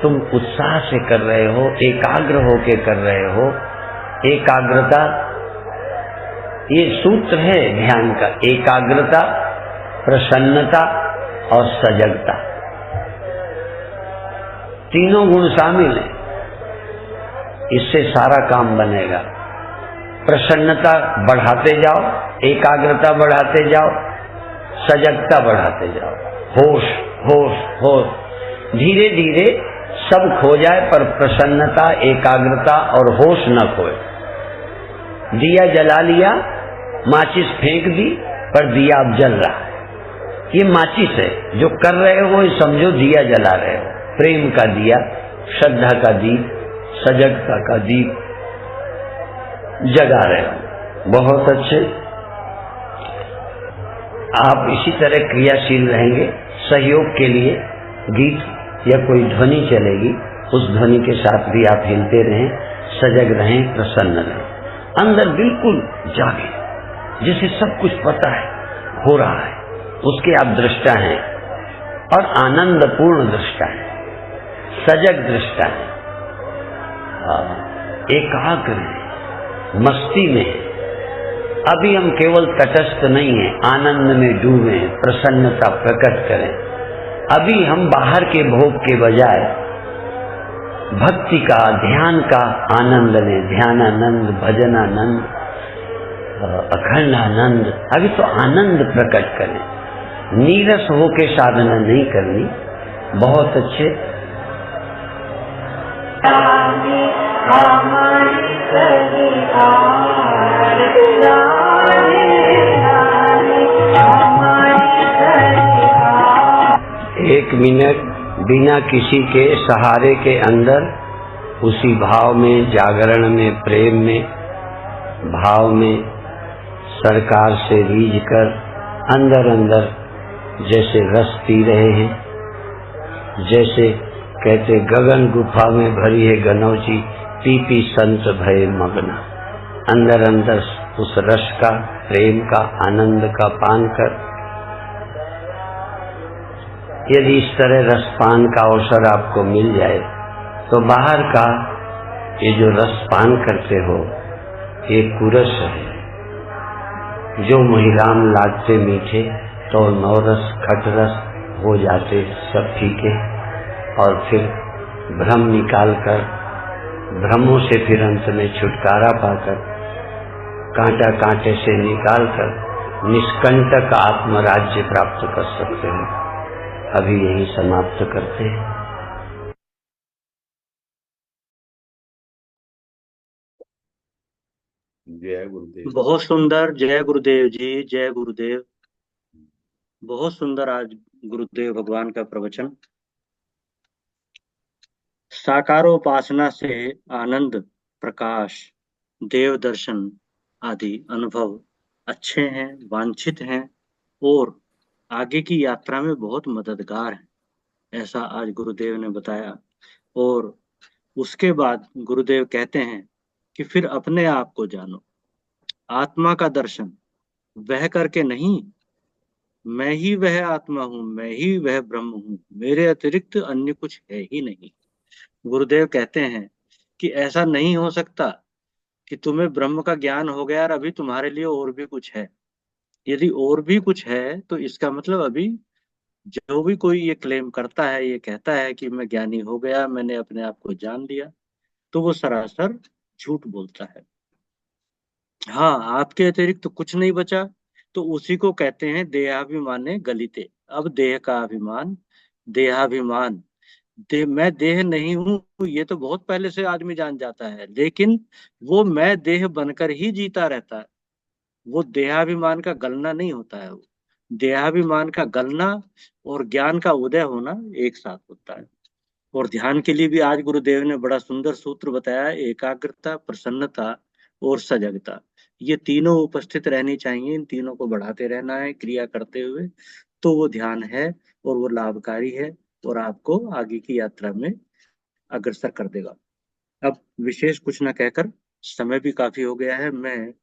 तुम उत्साह से कर रहे हो, एकाग्र होके कर रहे हो। एकाग्रता, ये सूत्र है ध्यान का, एकाग्रता, प्रसन्नता और सजगता, तीनों गुण शामिल है। इससे सारा काम बनेगा। प्रसन्नता बढ़ाते जाओ, एकाग्रता बढ़ाते जाओ, सजगता बढ़ाते जाओ, होश होश होश। धीरे धीरे सब खो जाए पर प्रसन्नता, एकाग्रता और होश न खोए। दिया जला लिया, माचिस फेंक दी, पर दिया अब जल रहा है। ये माचिस है, जो कर रहे हो ये समझो दिया जला रहे हो। प्रेम का दिया, श्रद्धा का दीप, सजगता का दीप जगा रहे हो। बहुत अच्छे। आप इसी तरह क्रियाशील रहेंगे। सहयोग के लिए गीत या कोई ध्वनि चलेगी, उस ध्वनि के साथ भी आप हिलते रहें, सजग रहें, प्रसन्न रहें। अंदर बिल्कुल जागे, जिसे सब कुछ पता है, हो रहा है, उसके आप दृष्टा हैं और आनंदपूर्ण दृष्टा हैं, सजग दृष्टा है, एकाग्र है, मस्ती में है। अभी हम केवल तटस्थ नहीं हैं, आनंद में डूबे हैं, प्रसन्नता प्रकट करें। अभी हम बाहर के भोग के बजाय भक्ति का, ध्यान का आनंद लें। ध्यानानंद, भजनानंद, अखंड आनंद। अभी तो आनंद प्रकट करें, नीरस होके साधना नहीं करनी। बहुत अच्छे। एक मिनट बिना किसी के सहारे के अंदर, उसी भाव में, जागरण में, प्रेम में, भाव में, सरकार से रीझ कर अंदर अंदर जैसे रस पी रहे हैं। जैसे कहते गगन गुफा में भरी है गनौजी, पी पी संत भय मग्न। अंदर अंदर उस रस का, प्रेम का, आनंद का पान कर। यदि इस तरह रसपान का अवसर आपको मिल जाए तो बाहर का ये जो रसपान करते हो ये कुरस है। जो महिलाम लागते मीठे तो नौरस खटरस हो जाते सब फीके। और फिर भ्रम निकाल कर, भ्रमों से फिर अंत में छुटकारा पाकर, कांटा कांटे से निकाल कर निष्कंटक आत्मराज्य प्राप्त कर सकते हो। अभी यही समाप्त करते हैं। जय गुरुदेव। बहुत सुंदर। जय गुरुदेव जी, जय गुरुदेव। बहुत सुंदर आज गुरुदेव भगवान का प्रवचन। साकारोपासना से आनंद, प्रकाश, देव दर्शन आदि अनुभव अच्छे हैं, वांछित हैं और आगे की यात्रा में बहुत मददगार हैं, ऐसा आज गुरुदेव ने बताया। और उसके बाद गुरुदेव कहते हैं कि फिर अपने आप को जानो। आत्मा का दर्शन वह करके नहीं, मैं ही वह आत्मा हूं, मैं ही वह ब्रह्म हूं, मेरे अतिरिक्त अन्य कुछ है ही नहीं। गुरुदेव कहते हैं कि ऐसा नहीं हो सकता कि तुम्हें ब्रह्म का ज्ञान हो गया और अभी तुम्हारे लिए और भी कुछ है। यदि और भी कुछ है तो इसका मतलब अभी जो भी कोई ये क्लेम करता है, ये कहता है कि मैं ज्ञानी हो गया, मैंने अपने आप को जान लिया, तो वो सरासर झूठ बोलता है। हाँ, आपके अतिरिक्त तो कुछ नहीं बचा, तो उसी को कहते हैं देहाभिमाने गलिते। अब देह का अभिमान, देहाभिमान, मैं देह नहीं हूं, ये तो बहुत पहले से आदमी जान जाता है, लेकिन वो मैं देह बनकर ही जीता रहता है। वो देहाभिमान का गलना नहीं होता है। वो देहाभिमान का गलना और ज्ञान का उदय होना एक साथ होता है। और ध्यान के लिए भी आज गुरुदेव ने बड़ा सुंदर सूत्र बताया, एकाग्रता, प्रसन्नता और सजगता। ये तीनों उपस्थित रहनी चाहिए, इन तीनों को बढ़ाते रहना है क्रिया करते हुए, तो वो ध्यान है और वो लाभकारी है और आपको आगे की यात्रा में अग्रसर कर देगा। अब विशेष कुछ न कहकर, समय भी काफी हो गया है, मैं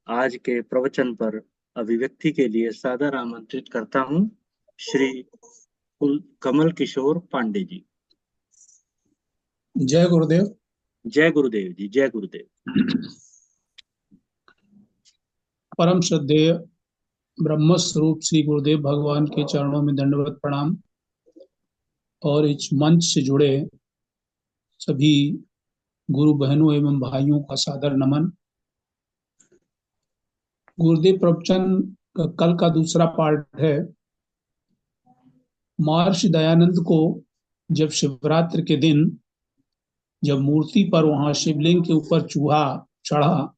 आज के प्रवचन पर अभिव्यक्ति के लिए सादर आमंत्रित करता हूँ श्री कमल किशोर पांडे जी। जय गुरुदेव। जय गुरुदेव जी, जय गुरुदेव। परम श्रद्धेय ब्रह्म स्वरूप श्री गुरुदेव भगवान के चरणों में दंडवत प्रणाम और इस मंच से जुड़े सभी गुरु बहनों एवं भाइयों का सादर नमन। गुरुदेव प्रवचन का कल का दूसरा पार्ट है। महर्षि दयानंद को जब शिवरात्रि के दिन जब मूर्ति पर वहां शिवलिंग के ऊपर चूहा चढ़ा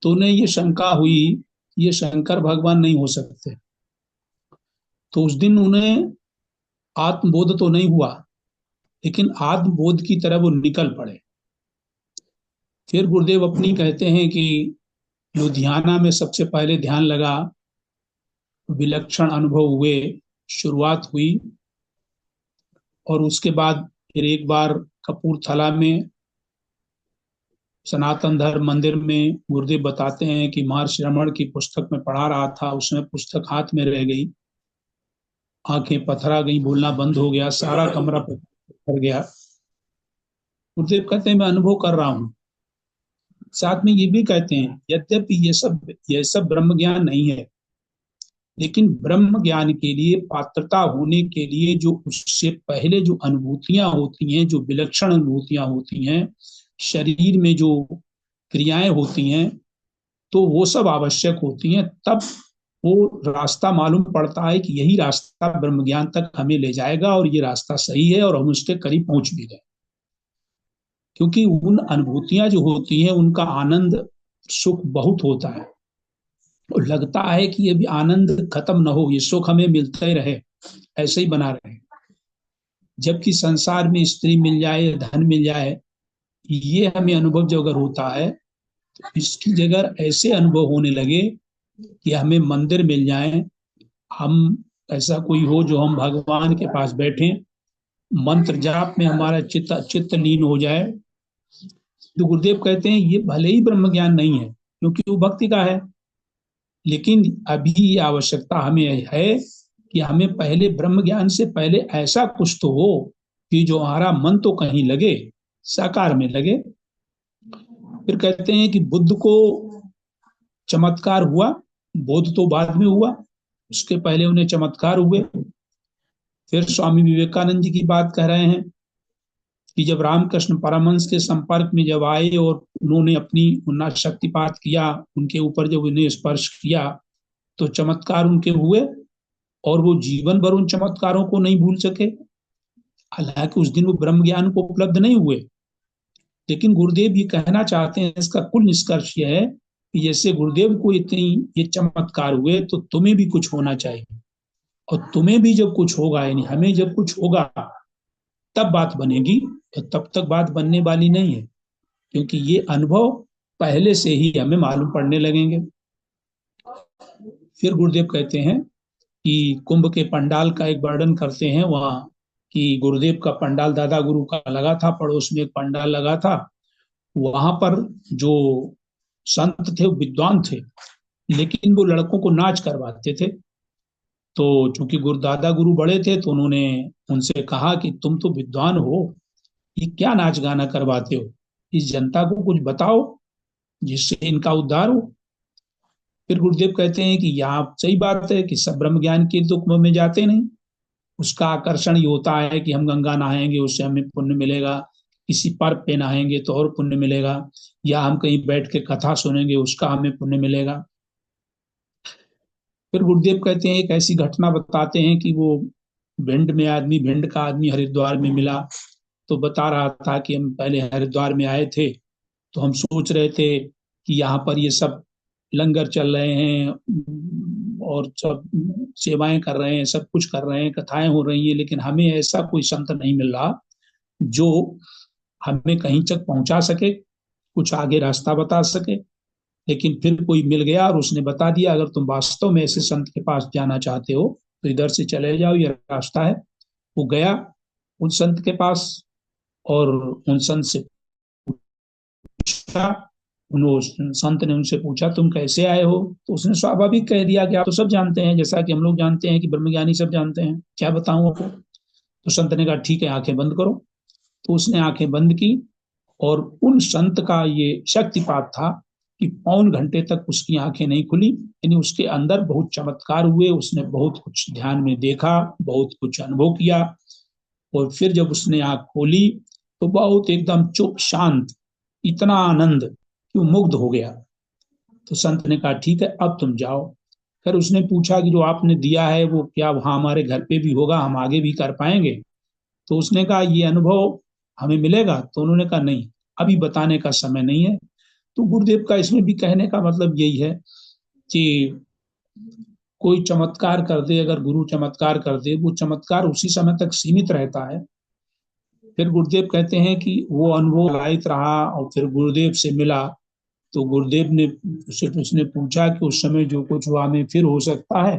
तो उन्हें ये शंका हुई ये शंकर भगवान नहीं हो सकते। तो उस दिन उन्हें आत्मबोध तो नहीं हुआ, लेकिन आत्मबोध की तरह वो निकल पड़े। फिर गुरुदेव अपनी कहते हैं कि लुधियाना में सबसे पहले ध्यान लगा, विलक्षण अनुभव हुए, शुरुआत हुई, और उसके बाद फिर एक बार कपूरथला में सनातन धर्म मंदिर में गुरुदेव बताते हैं कि महर्षि रमण की पुस्तक में पढ़ा रहा था, उसमें पुस्तक हाथ में रह गई, आंखें पथरा गई, बोलना बंद हो गया, सारा कमरा भर गया। गुरुदेव कहते हैं मैं अनुभव कर रहा हूं। साथ में ये भी कहते हैं यद्यपि ये सब ब्रह्म ज्ञान नहीं है, लेकिन ब्रह्म ज्ञान के लिए पात्रता होने के लिए जो उससे पहले जो अनुभूतियां होती हैं, जो विलक्षण अनुभूतियां होती हैं, शरीर में जो क्रियाएं होती हैं, तो वो सब आवश्यक होती हैं। तब वो रास्ता मालूम पड़ता है कि यही रास्ता ब्रह्म ज्ञान तक हमें ले जाएगा और ये रास्ता सही है, और हम उसके करीब पहुंच भी गए। क्योंकि उन अनुभूतियां जो होती हैं उनका आनंद सुख बहुत होता है, और लगता है कि ये भी आनंद खत्म न हो, ये सुख हमें मिलता ही रहे, ऐसे ही बना रहे। जबकि संसार में स्त्री मिल जाए, धन मिल जाए, ये हमें अनुभव जो अगर होता है, तो इसकी जगह ऐसे अनुभव होने लगे कि हमें मंदिर मिल जाए, हम ऐसा कोई हो जो हम भगवान के पास बैठे, मंत्र जाप में हमारा चित्त लीन हो जाए। तो गुरुदेव कहते हैं ये भले ही ब्रह्म ज्ञान नहीं है, क्योंकि वो भक्ति का है, लेकिन अभी ये आवश्यकता हमें है कि हमें पहले ब्रह्म ज्ञान से पहले ऐसा कुछ तो हो कि जो हमारा मन तो कहीं लगे, साकार में लगे। फिर कहते हैं कि बुद्ध को चमत्कार हुआ, बोध तो बाद में हुआ, उसके पहले उन्हें चमत्कार हुए। फिर स्वामी विवेकानंद जी की बात कह रहे हैं कि जब रामकृष्ण परमहंस के संपर्क में जब आए और उन्होंने अपनी उन्नत शक्तिपात किया, उनके ऊपर जब उन्हें स्पर्श किया तो चमत्कार उनके हुए, और वो जीवन भर उन चमत्कारों को नहीं भूल सके। हालांकि उस दिन वो ब्रह्म ज्ञान को उपलब्ध नहीं हुए, लेकिन गुरुदेव ये कहना चाहते हैं, इसका कुल निष्कर्ष यह है कि जैसे गुरुदेव को इतनी ये चमत्कार हुए, तो तुम्हें भी कुछ होना चाहिए, और तुम्हें भी जब कुछ होगा, यानी हमें जब कुछ होगा तब बात बनेगी, तो तब तक बात बनने वाली नहीं है, क्योंकि ये अनुभव पहले से ही हमें मालूम पड़ने लगेंगे। फिर गुरुदेव कहते हैं कि कुंभ के पंडाल का एक वर्णन करते हैं वहां, कि गुरुदेव का पंडाल दादा गुरु का लगा था, पड़ोस में एक पंडाल लगा था, वहां पर जो संत थे वो विद्वान थे, लेकिन वो लड़कों को नाच करवाते थे। तो चूंकि दादा गुरु बड़े थे, तो उन्होंने उनसे कहा कि तुम तो विद्वान हो, ये क्या नाच गाना करवाते हो, इस जनता को कुछ बताओ जिससे इनका उद्धार हो। फिर गुरुदेव कहते हैं कि यहाँ सही बात है कि सब ब्रह्म ज्ञान के तो कुंभ में जाते नहीं, उसका आकर्षण ये होता है कि हम गंगा नहाएंगे उससे हमें पुण्य मिलेगा, किसी पर्व पे नहाएंगे तो और पुण्य मिलेगा, या हम कहीं बैठ के कथा सुनेंगे उसका हमें पुण्य मिलेगा। फिर गुरुदेव कहते हैं एक ऐसी घटना बताते हैं कि वो भिंड का आदमी हरिद्वार में मिला, तो बता रहा था कि हम पहले हरिद्वार में आए थे, तो हम सोच रहे थे कि यहाँ पर ये सब लंगर चल रहे हैं, और सब सेवाएं कर रहे हैं, सब कुछ कर रहे हैं, कथाएं हो रही हैं, लेकिन हमें ऐसा कोई संत नहीं मिल रहा जो हमें कहीं तक पहुंचा सके, कुछ आगे रास्ता बता सके। लेकिन फिर कोई मिल गया और उसने बता दिया, अगर तुम वास्तव में ऐसे संत के पास जाना चाहते हो तो इधर से चले जाओ, ये रास्ता है। वो गया उन संत के पास और उन संत से पूछा, उन संत ने उनसे पूछा तुम कैसे आए हो? तो उसने स्वाभाविक कह दिया कि आप तो सब जानते हैं, जैसा कि हम लोग जानते हैं कि ब्रह्मज्ञानी सब जानते हैं, क्या बताऊं आपको। तो संत ने कहा ठीक है, आंखें बंद करो। तो उसने आंखें बंद की और उन संत का ये शक्तिपात था कि पौन घंटे तक उसकी आंखें नहीं खुली, यानी उसके अंदर बहुत चमत्कार हुए, उसने बहुत कुछ ध्यान में देखा, बहुत कुछ अनुभव किया। और फिर जब उसने आंख खोली तो बहुत एकदम चुप शांत, इतना आनंद कि वो मुग्ध हो गया। तो संत ने कहा ठीक है, अब तुम जाओ। फिर उसने पूछा कि जो आपने दिया है वो क्या वहां हमारे घर पे भी होगा, हम आगे भी कर पाएंगे? तो उसने कहा ये अनुभव हमें मिलेगा? तो उन्होंने कहा नहीं, अभी बताने का समय नहीं है। तो गुरुदेव का इसमें भी कहने का मतलब यही है कि कोई चमत्कार कर दे, अगर गुरु चमत्कार कर दे, वो चमत्कार उसी समय तक सीमित रहता है। फिर गुरुदेव कहते हैं कि वो अनुभव लायक रहा और फिर गुरुदेव से मिला तो गुरुदेव ने उसने पूछा कि उस समय जो कुछ हुआ में फिर हो सकता है?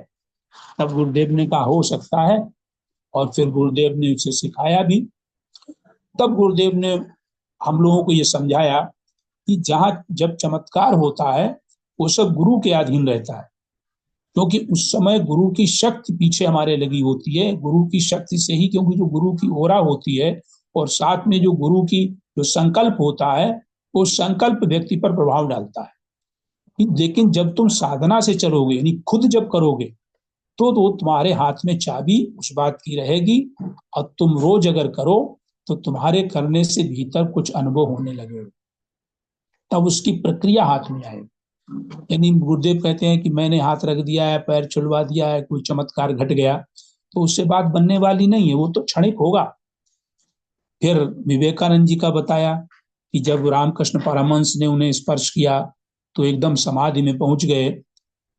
तब गुरुदेव ने कहा हो सकता है, और फिर गुरुदेव ने उसे सिखाया भी। तब गुरुदेव ने हम लोगों को ये समझाया कि जहाँ जब चमत्कार होता है वो सब गुरु के अधीन रहता है, क्योंकि उस समय गुरु की शक्ति पीछे हमारे लगी होती है, गुरु की शक्ति से ही, क्योंकि जो गुरु की ओरा होती है और साथ में जो गुरु की जो संकल्प होता है वो संकल्प व्यक्ति पर प्रभाव डालता है। लेकिन जब तुम साधना से चलोगे, यानी खुद जब करोगे, तो तुम्हारे हाथ में चाबी उस बात की रहेगी, और तुम रोज अगर करो तो तुम्हारे करने से भीतर कुछ अनुभव होने लगेगा, तब उसकी प्रक्रिया हाथ में आएगी। यानी गुरुदेव कहते हैं कि मैंने हाथ रख दिया है, पैर छुड़वा दिया है, कोई चमत्कार घट गया, तो उससे बात बनने वाली नहीं है, वो तो क्षणिक होगा। फिर विवेकानंद जी का बताया कि जब रामकृष्ण परमहंस ने उन्हें स्पर्श किया तो एकदम समाधि में पहुंच गए।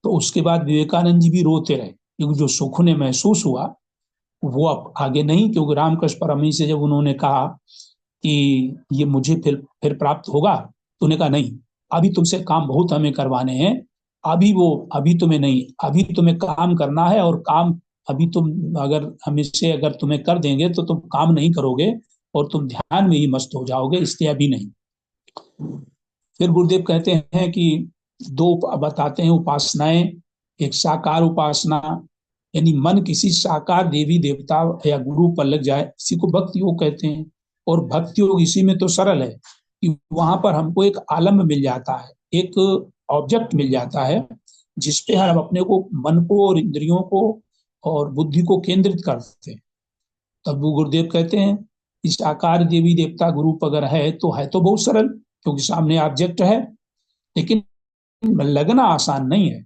तो उसके बाद विवेकानंद जी भी रोते रहे, क्योंकि जो सुख उन्हें महसूस हुआ वो अब आगे नहीं, क्योंकि रामकृष्ण परमहंस से जब उन्होंने कहा कि ये मुझे फिर प्राप्त होगा, तो उन्होंने कहा नहीं, अभी तुमसे काम बहुत हमें करवाने हैं, अभी तुम्हें नहीं, अभी तुम्हें काम करना है, और काम अभी तुम अगर तुम्हें कर देंगे तो तुम काम नहीं करोगे और तुम ध्यान में ही मस्त हो जाओगे, इसलिए अभी नहीं। फिर गुरुदेव कहते हैं कि दो बताते हैं उपासनाएं, एक साकार उपासना, यानी मन किसी साकार देवी देवता या गुरु पर लग जाए, इसी को भक्ति योग कहते हैं। और भक्ति योग इसी में तो सरल है कि वहां पर हमको एक आलम्ब मिल जाता है, एक ऑब्जेक्ट मिल जाता है जिसपे हम अपने को, मन को और इंद्रियों को और बुद्धि को केंद्रित करते हैं। तब वो गुरुदेव कहते हैं इस साकार देवी देवता गुरु अगर है तो बहुत सरल, क्योंकि सामने ऑब्जेक्ट है। लेकिन लगना आसान नहीं है।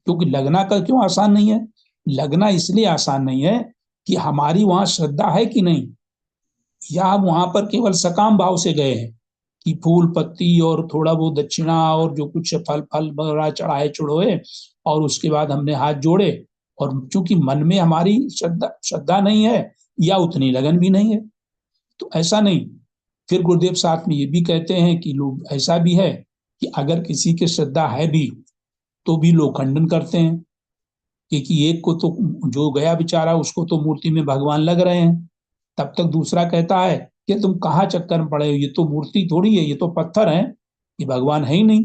क्योंकि लगना का क्यों आसान नहीं है? लगना इसलिए आसान नहीं है कि हमारी वहां श्रद्धा है कि नहीं, या हम वहां पर केवल सकाम भाव से गए हैं कि फूल पत्ती और थोड़ा वो दक्षिणा और जो कुछ फल वगैरह चढ़ाए चढ़ोए और उसके बाद हमने हाथ जोड़े, और चूंकि मन में हमारी श्रद्धा नहीं है या उतनी लगन भी नहीं है, तो ऐसा नहीं। फिर गुरुदेव साथ में ये भी कहते हैं कि लोग ऐसा भी है कि अगर किसी की श्रद्धा है भी तो भी लोग खंडन करते हैं, क्योंकि एक को तो जो गया बेचारा उसको तो मूर्ति में भगवान लग रहे हैं, तब तक दूसरा कहता है कि तुम कहाँ चक्कर में पड़े हो, ये तो मूर्ति थोड़ी है, ये तो पत्थर है, ये भगवान है ही नहीं।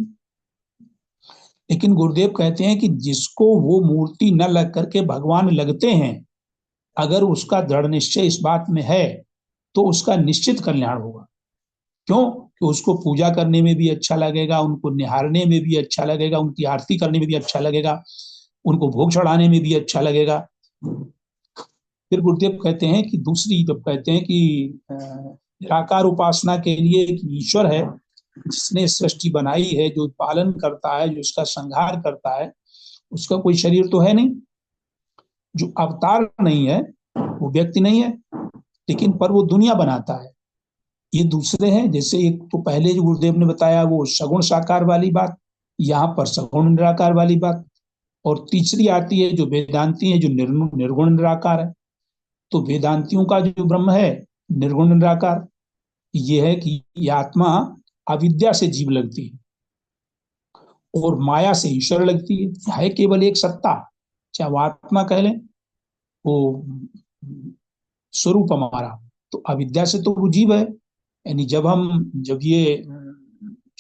लेकिन गुरुदेव कहते हैं कि जिसको वो मूर्ति न लग करके भगवान लगते हैं, अगर उसका दृढ़ निश्चय इस बात में है तो उसका निश्चित कल्याण होगा। क्यों? कि उसको पूजा करने में भी अच्छा लगेगा, उनको निहारने में भी अच्छा लगेगा, उनकी आरती करने में भी अच्छा लगेगा, उनको भोग चढ़ाने में भी अच्छा लगेगा। फिर गुरुदेव कहते हैं कि दूसरी जब कहते हैं कि निराकार उपासना के लिए एक ईश्वर है जिसने सृष्टि बनाई है, जो पालन करता है, जो इसका संहार करता है, उसका कोई शरीर तो है नहीं, जो अवतार नहीं है, वो व्यक्ति नहीं है, लेकिन पर वो दुनिया बनाता है। ये दूसरे हैं, जैसे एक तो पहले जो गुरुदेव ने बताया वो सगुण साकार वाली बात, यहाँ पर सगुण निराकार वाली बात। और तीसरी आती है जो वेदांती है, जो निर्गुण निराकार है। तो वेदांतियों का जो ब्रह्म है निर्गुण निराकार, ये है कि ये आत्मा अविद्या से जीव लगती है और माया से ईश्वर लगती है केवल एक सत्ता, चाहे वो आत्मा कह लें, वो स्वरूप हमारा। तो अविद्या से तो वो जीव है, यानी जब ये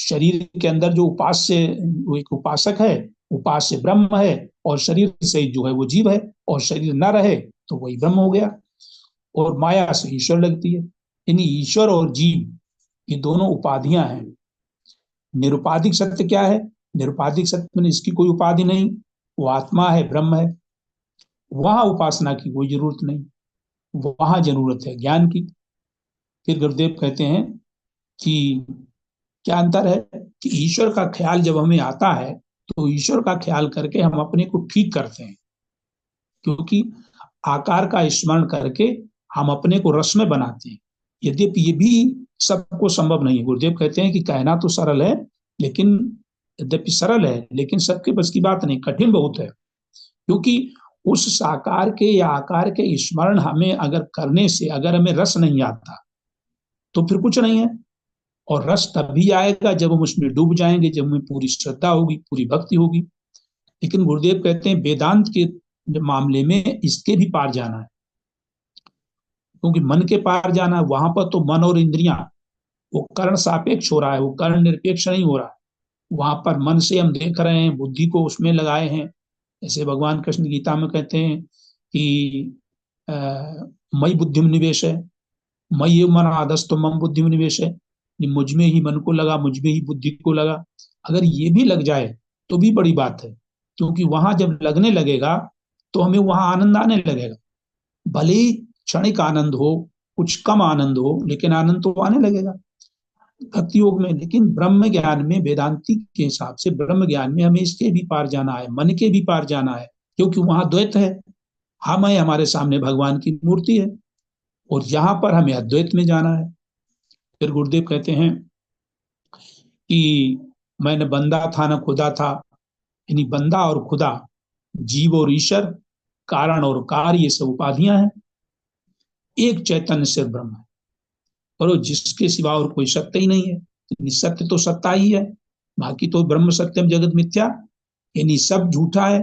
शरीर के अंदर जो उपास्य, वो एक उपासक है, उपास्य ब्रह्म है, और शरीर से जो है वो जीव है, और शरीर न रहे तो वही ब्रह्म हो गया, और माया से ईश्वर लगती है। यानी ईश्वर और जीव ये दोनों उपाधियां हैं। निरुपाधिक सत्य क्या है? निरुपाधिक सत्य में इसकी कोई उपाधि नहीं, वो आत्मा है, ब्रह्म है, वहां उपासना की कोई जरूरत नहीं, वहां जरूरत है ज्ञान की। फिर गुरुदेव कहते हैं कि क्या अंतर है कि ईश्वर का ख्याल जब हमें आता है तो ईश्वर का ख्याल करके हम अपने को ठीक करते हैं, क्योंकि आकार का स्मरण करके हम अपने को रस में बनाते हैं। यद्यपि ये भी सबको संभव नहीं है। गुरुदेव कहते हैं कि कहना तो सरल है, लेकिन यद्यपि सरल है लेकिन सबके बस की बात नहीं, कठिन बहुत है। क्योंकि उस साकार के या आकार के स्मरण हमें अगर करने से अगर हमें रस नहीं आता तो फिर कुछ नहीं है। और रस तभी आएगा जब हम उसमें डूब जाएंगे, जब हमें पूरी श्रद्धा होगी, पूरी भक्ति होगी। लेकिन गुरुदेव कहते हैं वेदांत के मामले में इसके भी पार जाना है, क्योंकि मन के पार जाना है। वहां पर तो मन और इंद्रियां वो कर्ण सापेक्ष हो रहा है, वो कर्ण निरपेक्ष नहीं हो रहा है। वहां पर मन से हम देख रहे हैं, बुद्धि को उसमें लगाए हैं। जैसे भगवान कृष्ण गीता में कहते हैं कि मई बुद्धि में निवेश है, मई मन आदस तो मम बुद्धि में निवेश है, मुझ में ही मन को लगा, मुझ में ही बुद्धि को लगा। अगर ये भी लग जाए तो भी बड़ी बात है, क्योंकि वहां जब लगने लगेगा तो हमें वहां आनंद आने लगेगा। भले ही क्षणिक आनंद हो, कुछ कम आनंद हो, लेकिन आनंद तो आने लगेगा भक्ति योग में। लेकिन ब्रह्म ज्ञान में, वेदांति के हिसाब से ब्रह्म ज्ञान में हमें इसके भी पार जाना है, मन के भी पार जाना है, क्योंकि वहां द्वैत है। हम है, हमारे सामने भगवान की मूर्ति है, और यहां पर हमें अद्वैत में जाना है। फिर गुरुदेव कहते हैं कि मैं न बंदा था न खुदा था, यानी बंदा और खुदा, जीव और ईश्वर, कारण और कार्य, ये सब उपाधियां हैं। एक चैतन्य से ब्रह्म है, और जिसके सिवा और कोई सत्य ही नहीं है। सत्य तो सत्ता ही है, बाकी तो ब्रह्म सत्यम जगत मिथ्या, यानी सब झूठा है,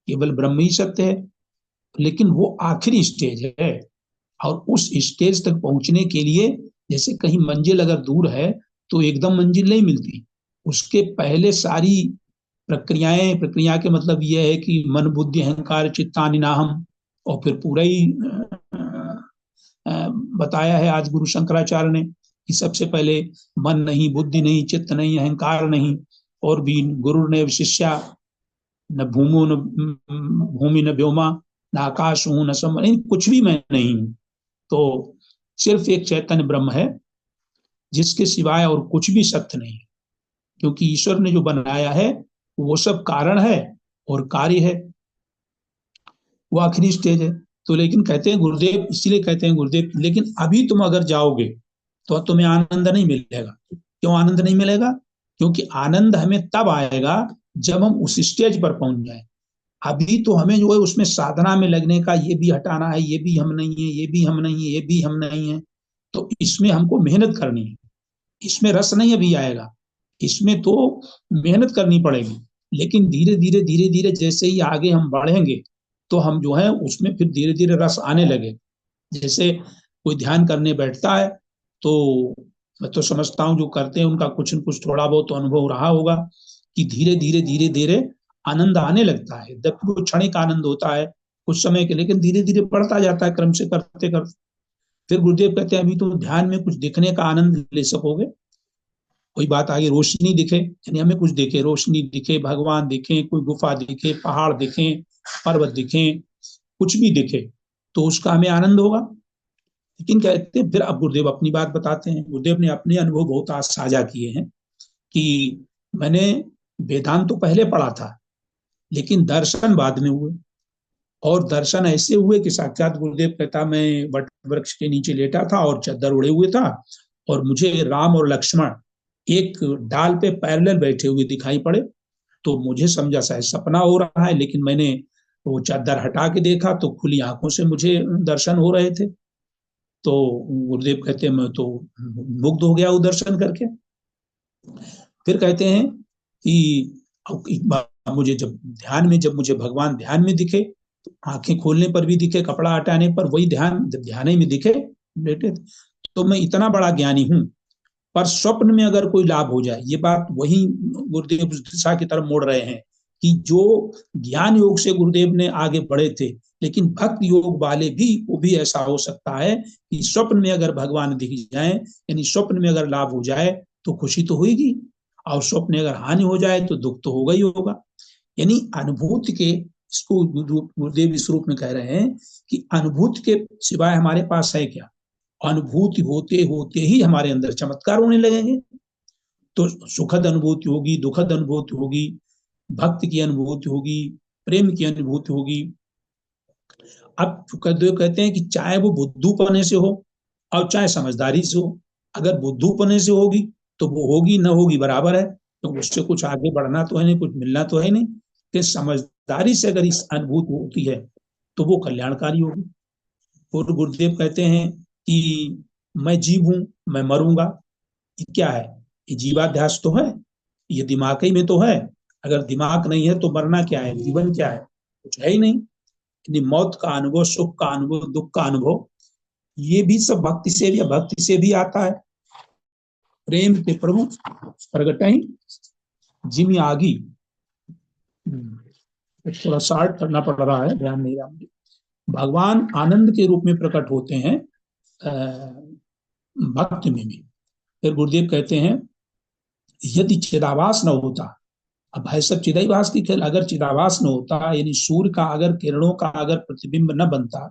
केवल ब्रह्म ही सत्य है। लेकिन वो आखिरी स्टेज है, और उस स्टेज तक पहुंचने के लिए जैसे कहीं मंजिल अगर दूर है तो एकदम मंजिल नहीं मिलती, उसके पहले सारी प्रक्रिया के मतलब यह है कि मन बुद्धि अहंकार चित्तानिनाहम, और फिर पूरा ही बताया है आज गुरु शंकराचार्य ने कि सबसे पहले मन नहीं, बुद्धि नहीं, चित्त नहीं, अहंकार नहीं, और भी गुरु ने शिष्या न भूमि न व्योमा न आकाश हूं न सम, कुछ भी मैं नहीं हूं। तो सिर्फ एक चैतन्य ब्रह्म है जिसके सिवाय और कुछ भी सत्य नहीं है, क्योंकि ईश्वर ने जो बनाया है वो सब कारण है और कार्य है, वो आखिरी स्टेज है। तो लेकिन कहते हैं गुरुदेव, इसलिए कहते हैं गुरुदेव, लेकिन अभी तुम अगर जाओगे तो तुम्हें आनंद नहीं मिलेगा। क्यों आनंद नहीं मिलेगा? क्योंकि आनंद हमें तब आएगा जब हम उस स्टेज पर पहुंच जाए। अभी तो हमें जो है उसमें साधना में लगने का, ये भी हटाना है, ये भी हम नहीं है, ये भी हम नहीं है, ये भी हम नहीं है, तो इसमें हमको मेहनत करनी है। इसमें रस नहीं अभी आएगा, इसमें तो मेहनत करनी पड़ेगी। लेकिन धीरे धीरे धीरे धीरे जैसे ही आगे हम बढ़ेंगे तो हम जो है उसमें फिर धीरे धीरे रस आने लगे। जैसे कोई ध्यान करने बैठता है तो मैं तो समझता हूँ जो करते हैं उनका कुछ न कुछ थोड़ा बहुत तो अनुभव रहा होगा कि धीरे धीरे धीरे धीरे आनंद आने लगता है। जब वो क्षणिक आनंद होता है कुछ समय के, लेकिन धीरे धीरे बढ़ता जाता है क्रम से करते करते। फिर गुरुदेव कहते हैं अभी तो ध्यान में कुछ दिखने का आनंद ले सकोगे। कोई बात आगे रोशनी दिखे, यानी हमें कुछ दिखे, रोशनी दिखे, भगवान दिखे, कोई गुफा दिखे, पहाड़ दिखे, पर्वत दिखे, कुछ भी दिखे तो उसका हमें आनंद होगा। लेकिन कहते हैं, फिर अब गुरुदेव अपनी बात बताते हैं। गुरुदेव ने अपने अनुभव बहुत आज साझा किए हैं कि मैंने वेदांत तो पहले पढ़ा था, लेकिन दर्शन बाद में हुए, और दर्शन ऐसे हुए कि साक्षात गुरुदेव कहता मैं वट वृक्ष के नीचे लेटा था और चादर उड़े हुए था, और मुझे राम और लक्ष्मण एक डाल पे पैरेलल बैठे हुए दिखाई पड़े, तो मुझे समझा शायद सपना हो रहा है, लेकिन मैंने वो चादर हटा के देखा तो खुली आंखों से मुझे दर्शन हो रहे थे। तो गुरुदेव कहते हैं मैं तो मुग्ध हो गया वो दर्शन करके। फिर कहते हैं कि एक बार मुझे जब मुझे भगवान ध्यान में दिखे, तो आंखें खोलने पर भी दिखे, कपड़ा हटाने पर वही ध्यान ही में दिखे लेटे, तो मैं इतना बड़ा ज्ञानी हूं। पर स्वप्न में अगर कोई लाभ हो जाए, ये बात वही गुरुदेव उस दिशा की तरफ मोड़ रहे हैं कि जो ज्ञान योग से गुरुदेव ने आगे बढ़े थे, लेकिन भक्त योग वाले भी, वो भी ऐसा हो सकता है कि स्वप्न में अगर भगवान दिख जाए, यानी स्वप्न में अगर लाभ हो जाए तो खुशी तो होगी, और स्वप्न में अगर हानि हो जाए तो दुख तो होगा ही होगा। यानी अनुभूति के, इसको गुरुदेव इस रूप में कह रहे हैं कि अनुभूति के सिवाय हमारे पास है क्या? अनुभूति होते होते ही हमारे अंदर चमत्कार होने लगेंगे। तो सुखद अनुभूति होगी, दुखद अनुभूति होगी, भक्ति की अनुभूति होगी, प्रेम की अनुभूति होगी। अब कहते हैं कि चाहे वो बुद्धूपने से हो और चाहे समझदारी से हो, अगर बुद्धूपने से होगी तो वो होगी, न होगी बराबर है, तो उससे कुछ आगे बढ़ना तो है नहीं, कुछ मिलना तो है नहीं। कि समझदारी से अगर इस अनुभूति होती है तो वो कल्याणकारी होगी। और गुरुदेव कहते हैं कि मैं जीव हूं, मैं मरूंगा, ये क्या है? ये जीवाध्यास तो है, ये दिमाग ही में तो है। अगर दिमाग नहीं है तो मरना क्या है, जीवन क्या है? कुछ है ही नहीं। मौत का अनुभव, सुख का अनुभव, दुख का अनुभव, ये भी सब भक्ति से भी आता है। प्रेम के प्रभु प्रगटाई जिमी आगी, थोड़ा शार्ट करना पड़ रहा है, ध्यान नहीं रहा मुझे। भगवान आनंद के रूप में प्रकट होते हैं भक्ति में भी। फिर गुरुदेव कहते हैं यदि चिदाभास न होता, अब है सब चिदाभास की खेल, अगर चिदाभास न होता, यानी सूर्य का अगर किरणों का अगर प्रतिबिंब न बनता,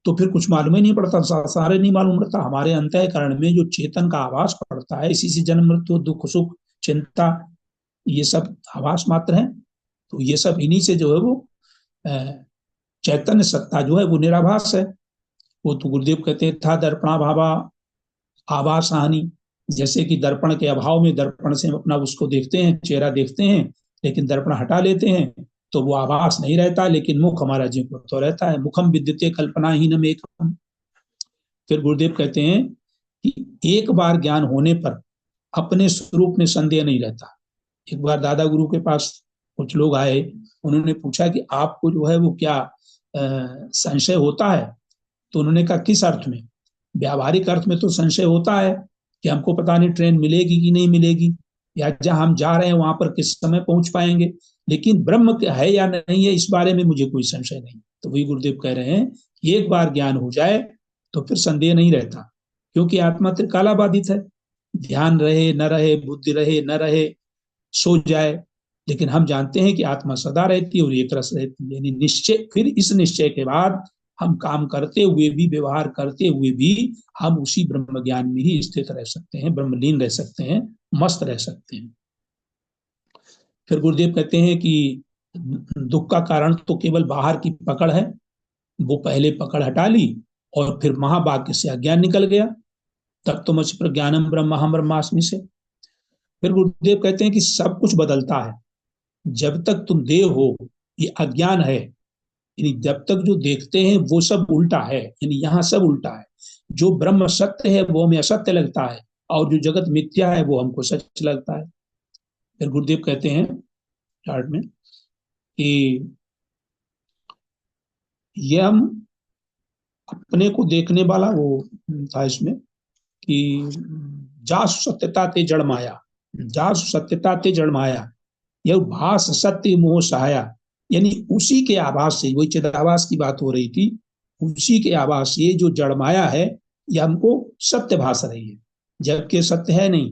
तो फिर कुछ मालूम ही नहीं पड़ता, सारे नहीं मालूम पड़ता। हमारे अंतःकरण में जो चेतन का आवास पड़ता है, इसी से जन्म मृत्यु दुख सुख चिंता ये सब आवास मात्र है। तो ये सब इन्हीं से जो है वो चैतन्य सत्ता जो है वो निराभास है। वो तो गुरुदेव कहते हैं था दर्पणा भावा आभास हानि, जैसे कि दर्पण के अभाव में दर्पण से अपना उसको देखते हैं, चेहरा देखते हैं, लेकिन दर्पण हटा लेते हैं तो वो आभास नहीं रहता, लेकिन मुख हमारा जीव तो रहता है। मुखम विद्यते कल्पनाहीनम एकम। फिर गुरुदेव कहते हैं कि एक बार ज्ञान होने पर अपने स्वरूप में संदेह नहीं रहता। एक बार दादा गुरु के पास कुछ लोग आए, उन्होंने पूछा कि आपको जो है वो क्या संशय होता है? तो उन्होंने कहा किस अर्थ में? व्यावहारिक अर्थ में तो संशय होता है कि हमको पता नहीं ट्रेन मिलेगी कि नहीं मिलेगी, या जहां हम जा रहे हैं वहां पर किस समय पहुंच पाएंगे, लेकिन ब्रह्म है या नहीं है इस बारे में मुझे कोई संशय नहीं। तो वही गुरुदेव कह रहे हैं कि एक बार ज्ञान हो जाए तो फिर संदेह नहीं रहता, क्योंकि आत्मा त्रिकाला बाधित है। ध्यान रहे न रहे, बुद्धि रहे न रहे, सो जाए, लेकिन हम जानते हैं कि आत्मा सदा रहती है और एक रस रहती है। यानी निश्चय, फिर इस निश्चय के बाद हम काम करते हुए भी, व्यवहार करते हुए भी हम उसी ब्रह्म ज्ञान में ही स्थित रह सकते हैं, ब्रह्मलीन रह सकते हैं, मस्त रह सकते हैं। फिर गुरुदेव कहते हैं कि दुख का कारण तो केवल बाहर की पकड़ है, वो पहले पकड़ हटा ली और फिर महाभाग्य से अज्ञान निकल गया, तब तो मच प्रज्ञानम ब्रह्महम ब्रह्मास्मि से। फिर गुरुदेव कहते हैं कि सब कुछ बदलता है, जब तक तुम देह हो ये अज्ञान है, यानी जब तक जो देखते हैं वो सब उल्टा है, यानी यहाँ सब उल्टा है। जो ब्रह्म सत्य है वो हमें असत्य लगता है, और जो जगत मिथ्या है वो हमको सच लगता है। फिर गुरुदेव कहते हैं चार्ट में कि ये हम अपने को देखने वाला वो था इसमें कि जासु सत्यता ते जड़ माया, जासु सत्यता ते जड़ माया, यह भास सत्य मोह सहाया, यानी उसी के आभास से, वही चिदाभास की बात हो रही थी, उसी के आभास से जो जड़ माया है यह हमको सत्य भास रही है, जबकि सत्य है नहीं।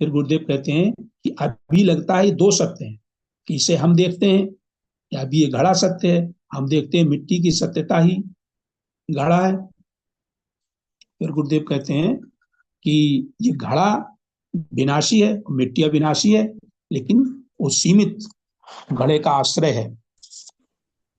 फिर गुरुदेव कहते हैं कि अभी लगता है दो सत्य हैं, कि इसे हम देखते हैं या अभी ये घड़ा सत्य है, हम देखते हैं मिट्टी की सत्यता ही घड़ा है। फिर गुरुदेव कहते हैं कि ये घड़ा विनाशी है, मिट्टी अविनाशी है, लेकिन वो सीमित घड़े का आश्रय है।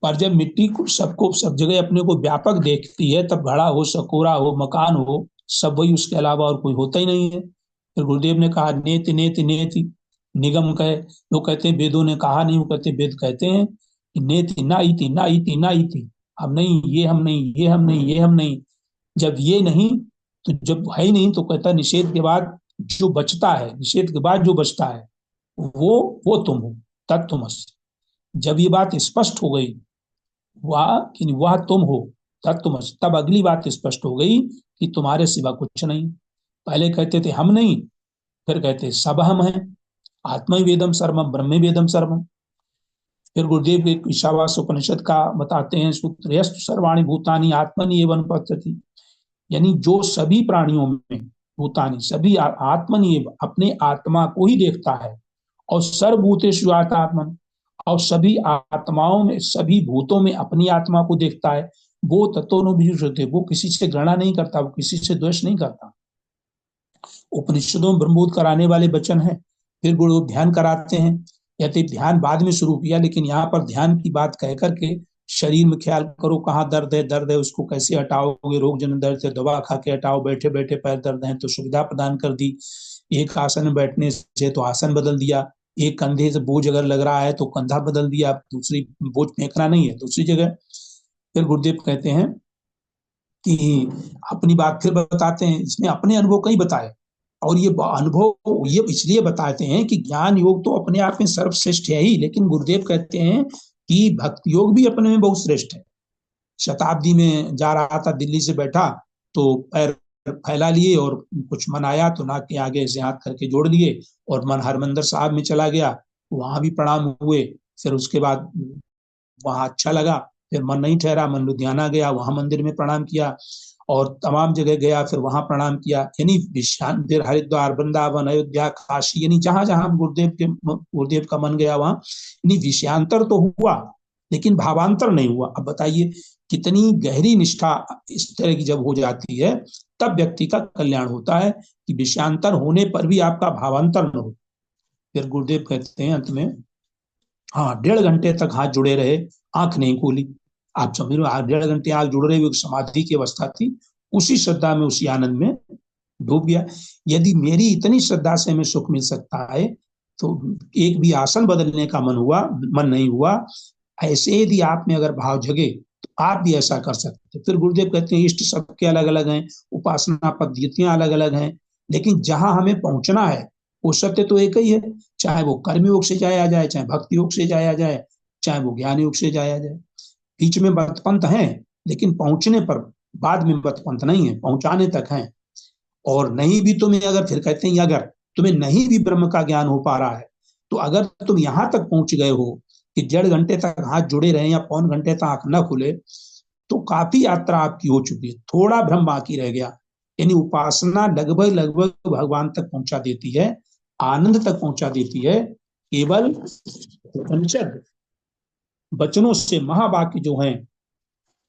पर जब मिट्टी को सबको सब जगह अपने को व्यापक देखती है, तब घड़ा हो, सकोरा हो, मकान हो, सब वही, उसके अलावा और कोई होता ही नहीं है। फिर गुरुदेव ने कहा नेति नेति नेति, निगम कहे, लोग कहते हैं वेदों ने कहा नहीं, वो कहते हैं वेद कहते हैं कि नेति ना इति ना इति ना इति, हम नहीं, ये हम नहीं, ये हम नहीं, ये हम नहीं। जब ये नहीं, तो जब है ही नहीं, तो कहता है निषेध के बाद जो बचता है, निषेध के बाद जो बचता है वो तुम हो, तत्तुमसि। जब ये बात स्पष्ट हो गई, वह तुम हो, तत्तुमसि, तब अगली बात स्पष्ट हो गई कि तुम्हारे सिवा कुछ नहीं। पहले कहते थे हम नहीं, फिर कहते सब हम हैं, आत्मा वेदम सर्वम, ब्रह्म वेदम सर्वम। फिर गुरुदेव के ईशावास्य उपनिषद का बताते हैं सूत्र, यस्तु सर्वाणि भूतानि आत्मनि एव अनुपश्यति, यानी जो सभी प्राणियों में, भूतानि सभी आत्मनि एव, अपने आत्मा को ही देखता है, और सर्वभूतेषु आत्मन, और सभी आत्माओं में, सभी भूतों में अपनी आत्मा को देखता है। वो तत्वोनुविजुषते, वो किसी से घृणा नहीं करता, वो किसी से द्वेष नहीं करता। उपनिषदों में ब्रह्मबोध कराने वाले वचन है। फिर गुरु ध्यान कराते हैं, यदि ध्यान बाद में शुरू किया, लेकिन यहाँ पर ध्यान की बात कह करके शरीर में ख्याल करो, कहाँ दर्द है उसको कैसे हटाओगे, रोग जन दर्द से दवा खा के हटाओ, बैठे बैठे पैर दर्द है तो सुविधा प्रदान कर दी, एक आसन में बैठने से तो आसन बदल दिया, एक कंधे से बोझ अगर लग रहा है तो कंधा बदल दिया, दूसरी बोझ फेंकना नहीं है दूसरी जगह। फिर गुरुदेव कहते हैं कि अपनी बात फिर बताते हैं, इसमें अपने अनुभव कई बताए, और ये अनुभव ये इसलिए बताते हैं कि ज्ञान योग तो अपने आप में सर्वश्रेष्ठ है ही, लेकिन गुरुदेव कहते हैं कि भक्ति योग भी अपने में बहुत श्रेष्ठ है। शताब्दी में जा रहा था, दिल्ली से बैठा तो पैर फैला लिए और कुछ मन आया तो नाक के आगे से हाथ करके जोड़ लिए, और मन हरमंदिर साहब में चला गया, वहां भी प्रणाम हुए। फिर उसके बाद वहां अच्छा लगा, फिर मन नहीं ठहरा, मन लुधियाना गया, वहां मंदिर में प्रणाम किया, और तमाम जगह गया, फिर वहां प्रणाम किया, यानी फिर हरिद्वार, वृंदावन, अयोध्या, काशी, यानी जहां जहां गुरुदेव का मन गया वहां, यानी विषयांतर तो हुआ लेकिन भावांतर नहीं हुआ। अब बताइए कितनी गहरी निष्ठा इस तरह की जब हो जाती है, तब व्यक्ति का कल्याण होता है, कि विषयांतर होने पर भी आपका भावांतर न हो। फिर गुरुदेव कहते हैं अंत में, हाँ 1.5 घंटे तक हाथ जुड़े रहे, आंख नहीं खोली। आप समझ लो, 1.5 घंटे आंख जुड़ रहे हुए समाधि की अवस्था थी, उसी श्रद्धा में, उसी आनंद में डूब गया। यदि मेरी इतनी श्रद्धा से हमें सुख मिल सकता है, तो एक भी आसन बदलने का मन नहीं हुआ, ऐसे यदि आप में अगर भाव जगे तो आप भी ऐसा कर सकते। फिर गुरुदेव कहते हैं इष्ट सबके अलग अलग हैं, उपासना पद्धतियां अलग अलग हैं, लेकिन जहां हमें पहुंचना है वो सत्य तो एक ही है, चाहे वो कर्म योग से जाया जाए, चाहे भक्ति योग से जाया जाए, चाहे वो ज्ञान योग से जाया जाए। बीच में मतपंथ है, लेकिन पहुंचने पर बाद में मतपंथ नहीं है, पहुंचाने तक है। और नहीं भी तुम्हें, अगर फिर कहते हैं अगर तुम्हें नहीं भी ब्रह्म का ज्ञान हो पा रहा है, तो अगर तुम यहां तक पहुंच गए हो कि 1.5 घंटे तक हाथ जुड़े रहे या 1.25 घंटे तक आंख न खुले, तो काफी यात्रा आपकी हो चुकी है, थोड़ा भ्रम बाकी रह गया। यानी उपासना लगभग लगभग भगवान तक पहुंचा देती है, आनंद तक पहुंचा देती है। केवल उपनिषद वचनों से महावाक्य जो हैं,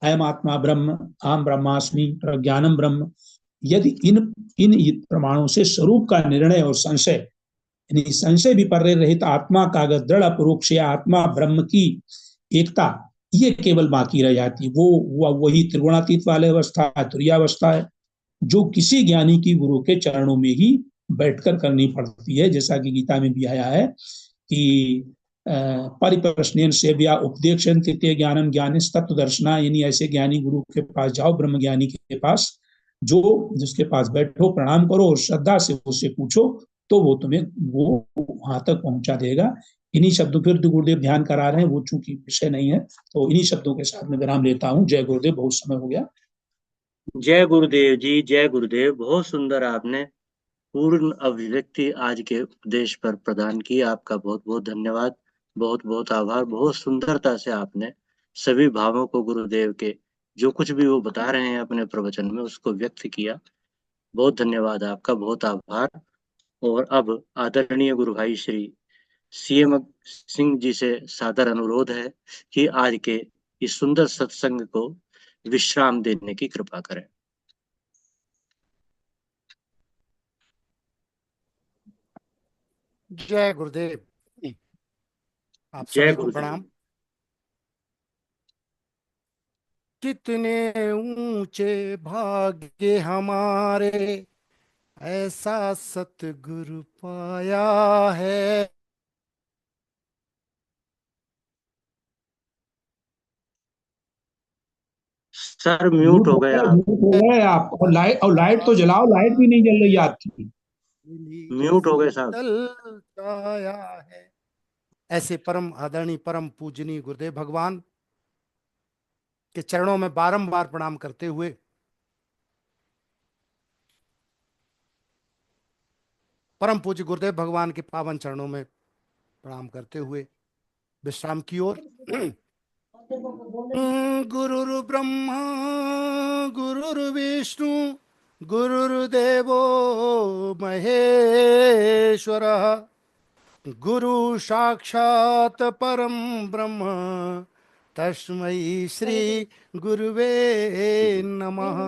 अयम आत्मा ब्रह्म, अहम ब्रह्मास्मि, प्रज्ञानम ब्रह्म, यदि इन इन प्रमाणों से स्वरूप का निर्णय और संशय, यानी संशय विपर्य रहित आत्मा का अगर दृढ़ अपरोक्ष या आत्मा ब्रह्म की एकता, ये केवल बाकी रह जाती, वो वही त्रिगुणातीत वाले अवस्था है, तुरीयावस्था है, जो किसी ज्ञानी की गुरु के चरणों में ही बैठकर करनी पड़ती है। जैसा कि गीता में भी आया है कि परिप्रश्नेन सेव्या उपदेक्षन्ति ते ज्ञानम ज्ञानिस तत्व दर्शना, यानी ऐसे ज्ञानी गुरु के पास जाओ, ब्रह्म ज्ञानी के पास, जो जिसके पास बैठो, प्रणाम करो और श्रद्धा से उससे पूछो, तो वो तुम्हें वो वहां तक पहुंचा देगा। इन्हीं शब्दों, फिर गुरुदेव ध्यान करा रहे हैं, वो चूंकि विषय नहीं है, तो इन्हीं शब्दों के साथ में विराम लेता हूँ। जय गुरुदेव, बहुत समय हो गया। जय गुरुदेव जी, जय गुरुदेव। बहुत सुंदर आपने पूर्ण अभिव्यक्ति आज के उपदेश पर प्रदान की। आपका बहुत बहुत धन्यवाद, बहुत बहुत आभार। बहुत सुंदरता से आपने सभी भावों को गुरुदेव के जो कुछ भी वो बता रहे हैं अपने प्रवचन में उसको व्यक्त किया। बहुत धन्यवाद आपका, बहुत आभार। और अब आदरणीय गुरु भाई श्री सीएम सिंह जी से सादर अनुरोध है कि आज के इस सुंदर सत्संग को विश्राम देने की कृपा करें। जय गुरुदेव। आप जय सभी को गुरुदेव। प्रणाम। कितने ऊंचे भाग्य हमारे, ऐसा सतगुरु पाया है। सर म्यूट हो गए आप। म्यूट हो गए आप। और लाइट तो जलाओ, लाइट भी नहीं जल रही है आपकी। म्यूट हो गए साहब। शीतल छाया है। ऐसे परम आदरणीय परम पूजनीय गुरुदेव भगवान के चरणों में बारंबार प्रणाम करते हुए परम पूज्य गुरुदेव भगवान के पावन चरणों में प्रणाम करते हुए विश्राम की ओर। गुरुर् ब्रह्मा गुरुर्विष्णु गुरुर्देवो महेश्वरः गुरु साक्षात् परम ब्रह्म तस्मै श्री गुरुवे नमः।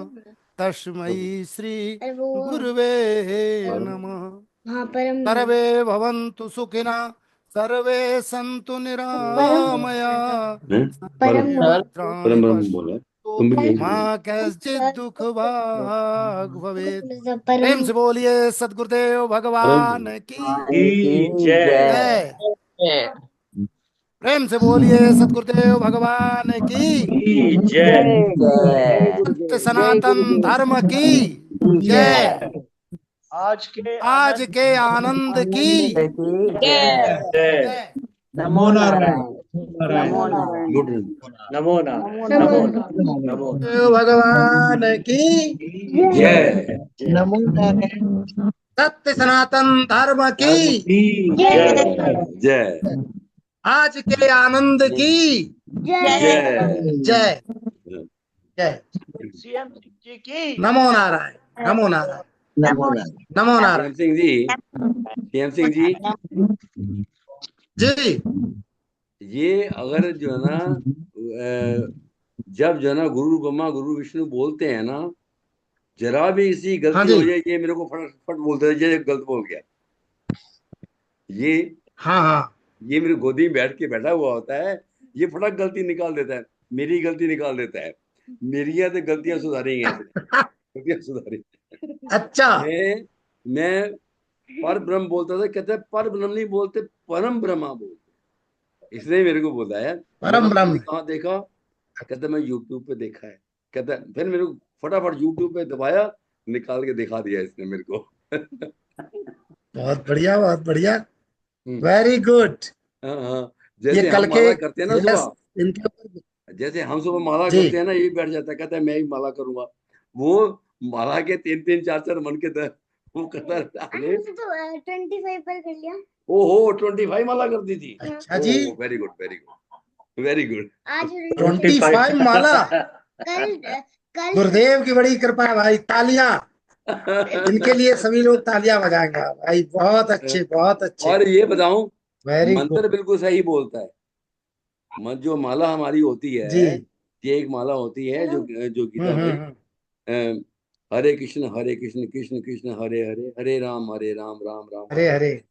तस्मै श्री गुरुवे नमः। सर्वे भवन्तु सुखिनः सर्वे सन्तु निरामया परम ब्रह्म बोला तुम भी यही बोलो। माँ कश्चित् दुख भाग भवेत्। प्रेम से बोलिए सदगुरुदेव भगवान की जय। प्रेम से बोलिए सदगुरुदेव भगवान की जय। सत्य सनातन धर्म की जय। आज के आनंद की जय। नमो नारायण। नमो नमो नमो नमो देव भगवान की जय। सत्य सनातन धर्म की जय। जय आज के आनंद की जय जय जय। नमो नारायण नमो नारायण नमो नारायण। श्याम सिंह जी जी ये अगर जो है ना जब जो है ना गुरु ब्रह्मा गुरु विष्णु बोलते हैं ना, जरा भी इसी हाँ गलती जी। हो जाए ये मेरे को फट बोलते हैं ये गलत बोल गया। ये हाँ हाँ ये मेरी गोदी में बैठ के बैठा हुआ होता है, ये फटक गलती निकाल देता है, मेरी गलती निकाल देता है। मेरी तो गलतियां सुधारी हैं इसने, गलतियां सुधारी। अच्छा मैं पर ब्रह्म बोलता था, कहते हैं पर ब्रह्म नहीं बोलते परम ब्रह्मा बोलते, इसलिए मेरे को बोला है। परम ब्रह्म। कहाँ देखा? कहते मैं यूट्यूब पे देखा है। कहता फिर मेरे को फटाफट यूट्यूब पे दबाया, निकाल के दिखा दिया इसने मेरे को। बहुत बढ़िया बहुत बढ़िया। Very good. हाँ जैसे ये कल हम के माला करते हैं ना सुबह, इनके ऊपर जैसे हम सुबह माला जी। करते हैं ना, ये बैठ जाता है, कहता है मैं भी माला करूंगा। वो माला के 3-3 4-4 मन के वो करता रहता है। 25 पर कर लिया। ओहो 25 माला कर दी थी। अच्छा जी। Very good very good very good. आज 25 माला। कल कल गुरुदेव की बड़ी कृपा है भाई। तालियां इनके लिए सभी लोग तालियां बजाएंगे भाई। बहुत अच्छे बहुत अच्छे। और ये बताऊं, वेरी मंत्र गुड बिल्कुल सही बोलता है। जो माला हमारी होती जी। है, ये एक माला होती है जो गीता में हरे कृष्ण कृष्ण कृष्ण हरे हरे, हरे राम राम राम हरे हरे।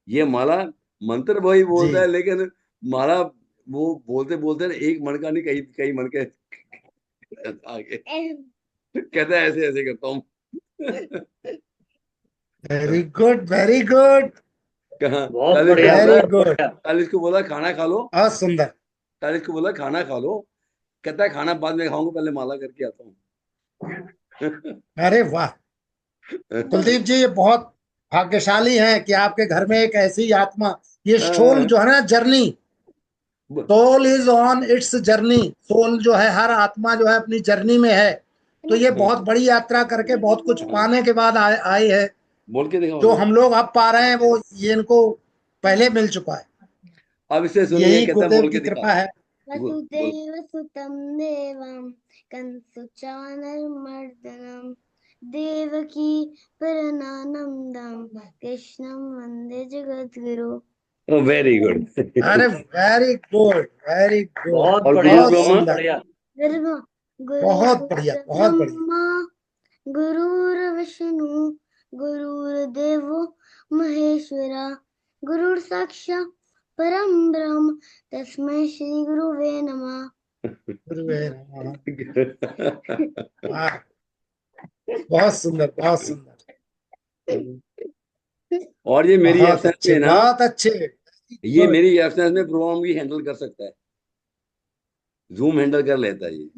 ये माला मंत्र वही बोलता जी। है, लेकिन माला वो बोलते बोलते एक मन का नहीं, कई मन के आगे कहता है ऐसे ऐसे करता हूँ। Very good very good. बहुत बढ़िया। Very good. कल इसको बोला खाना खा लो, बहुत सुंदर। कल इसको बोला खाना खा लो, कहता है खाना बाद में खाऊंगा, पहले माला करके आता हूँ। अरे वाह कुलदीप जी, ये बहुत भाग्यशाली हैं कि आपके घर में एक ऐसी आत्मा। ये सोल जो है ना, journey, soul is on its journey. Soul जो है, हर आत्मा जो है अपनी जर्नी में है। तो ये बहुत बड़ी यात्रा करके बहुत कुछ पाने के बाद आई है। बोल के देखो जो हम लोग अब पा रहे हैं वो ये इनको पहले मिल चुका है। अब इसे सुनिए, यही कहता गुरुदेव बोल की के कृपा है। वसुदेव सुतं देवं कंसुचानरमर्दनं देवकी परमानंदं कृष्णं वंदे जगद्गुरु। Very good. अरे वेरी गुड वेरी गुड। बहुत और बढ़िया गुरु बहुत सुंदर। बढ़िया। बहुत बढ़िया बहुत बढ़िया। ब्रह्मा गुरुर्विष्णु गुरुर्देवो महेश्वरा गुरुर् साक्षात् परम ब्रह्म तस्मै श्री गुरुवे नमः। गुरुवे नमः। वाह, बहुत सुंदर बहुत सुंदर। और ये मेरी बहुत एब्सेंस अच्छे में ना, बहुत अच्छे। ये मेरी एब्सेंस में प्रोग्राम भी हैंडल कर सकता है, जूम हैंडल कर लेता है ये।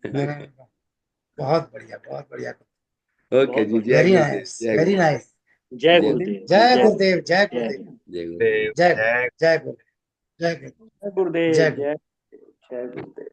बहुत बढ़िया, बहुत बढ़िया। ओके जी, जय वेरी गुरुदेव, नाइस, जय वेरी गुरुदेव, नाइस। जय जय गुरुदेव। जय गुरुदेव, जय जय गुरुदेव, जय गुरुदेव। जय गुरुदेव, जय गुरुदेव, जय गुरुदेव, गुरुदेव। जय जय गुरुदेव।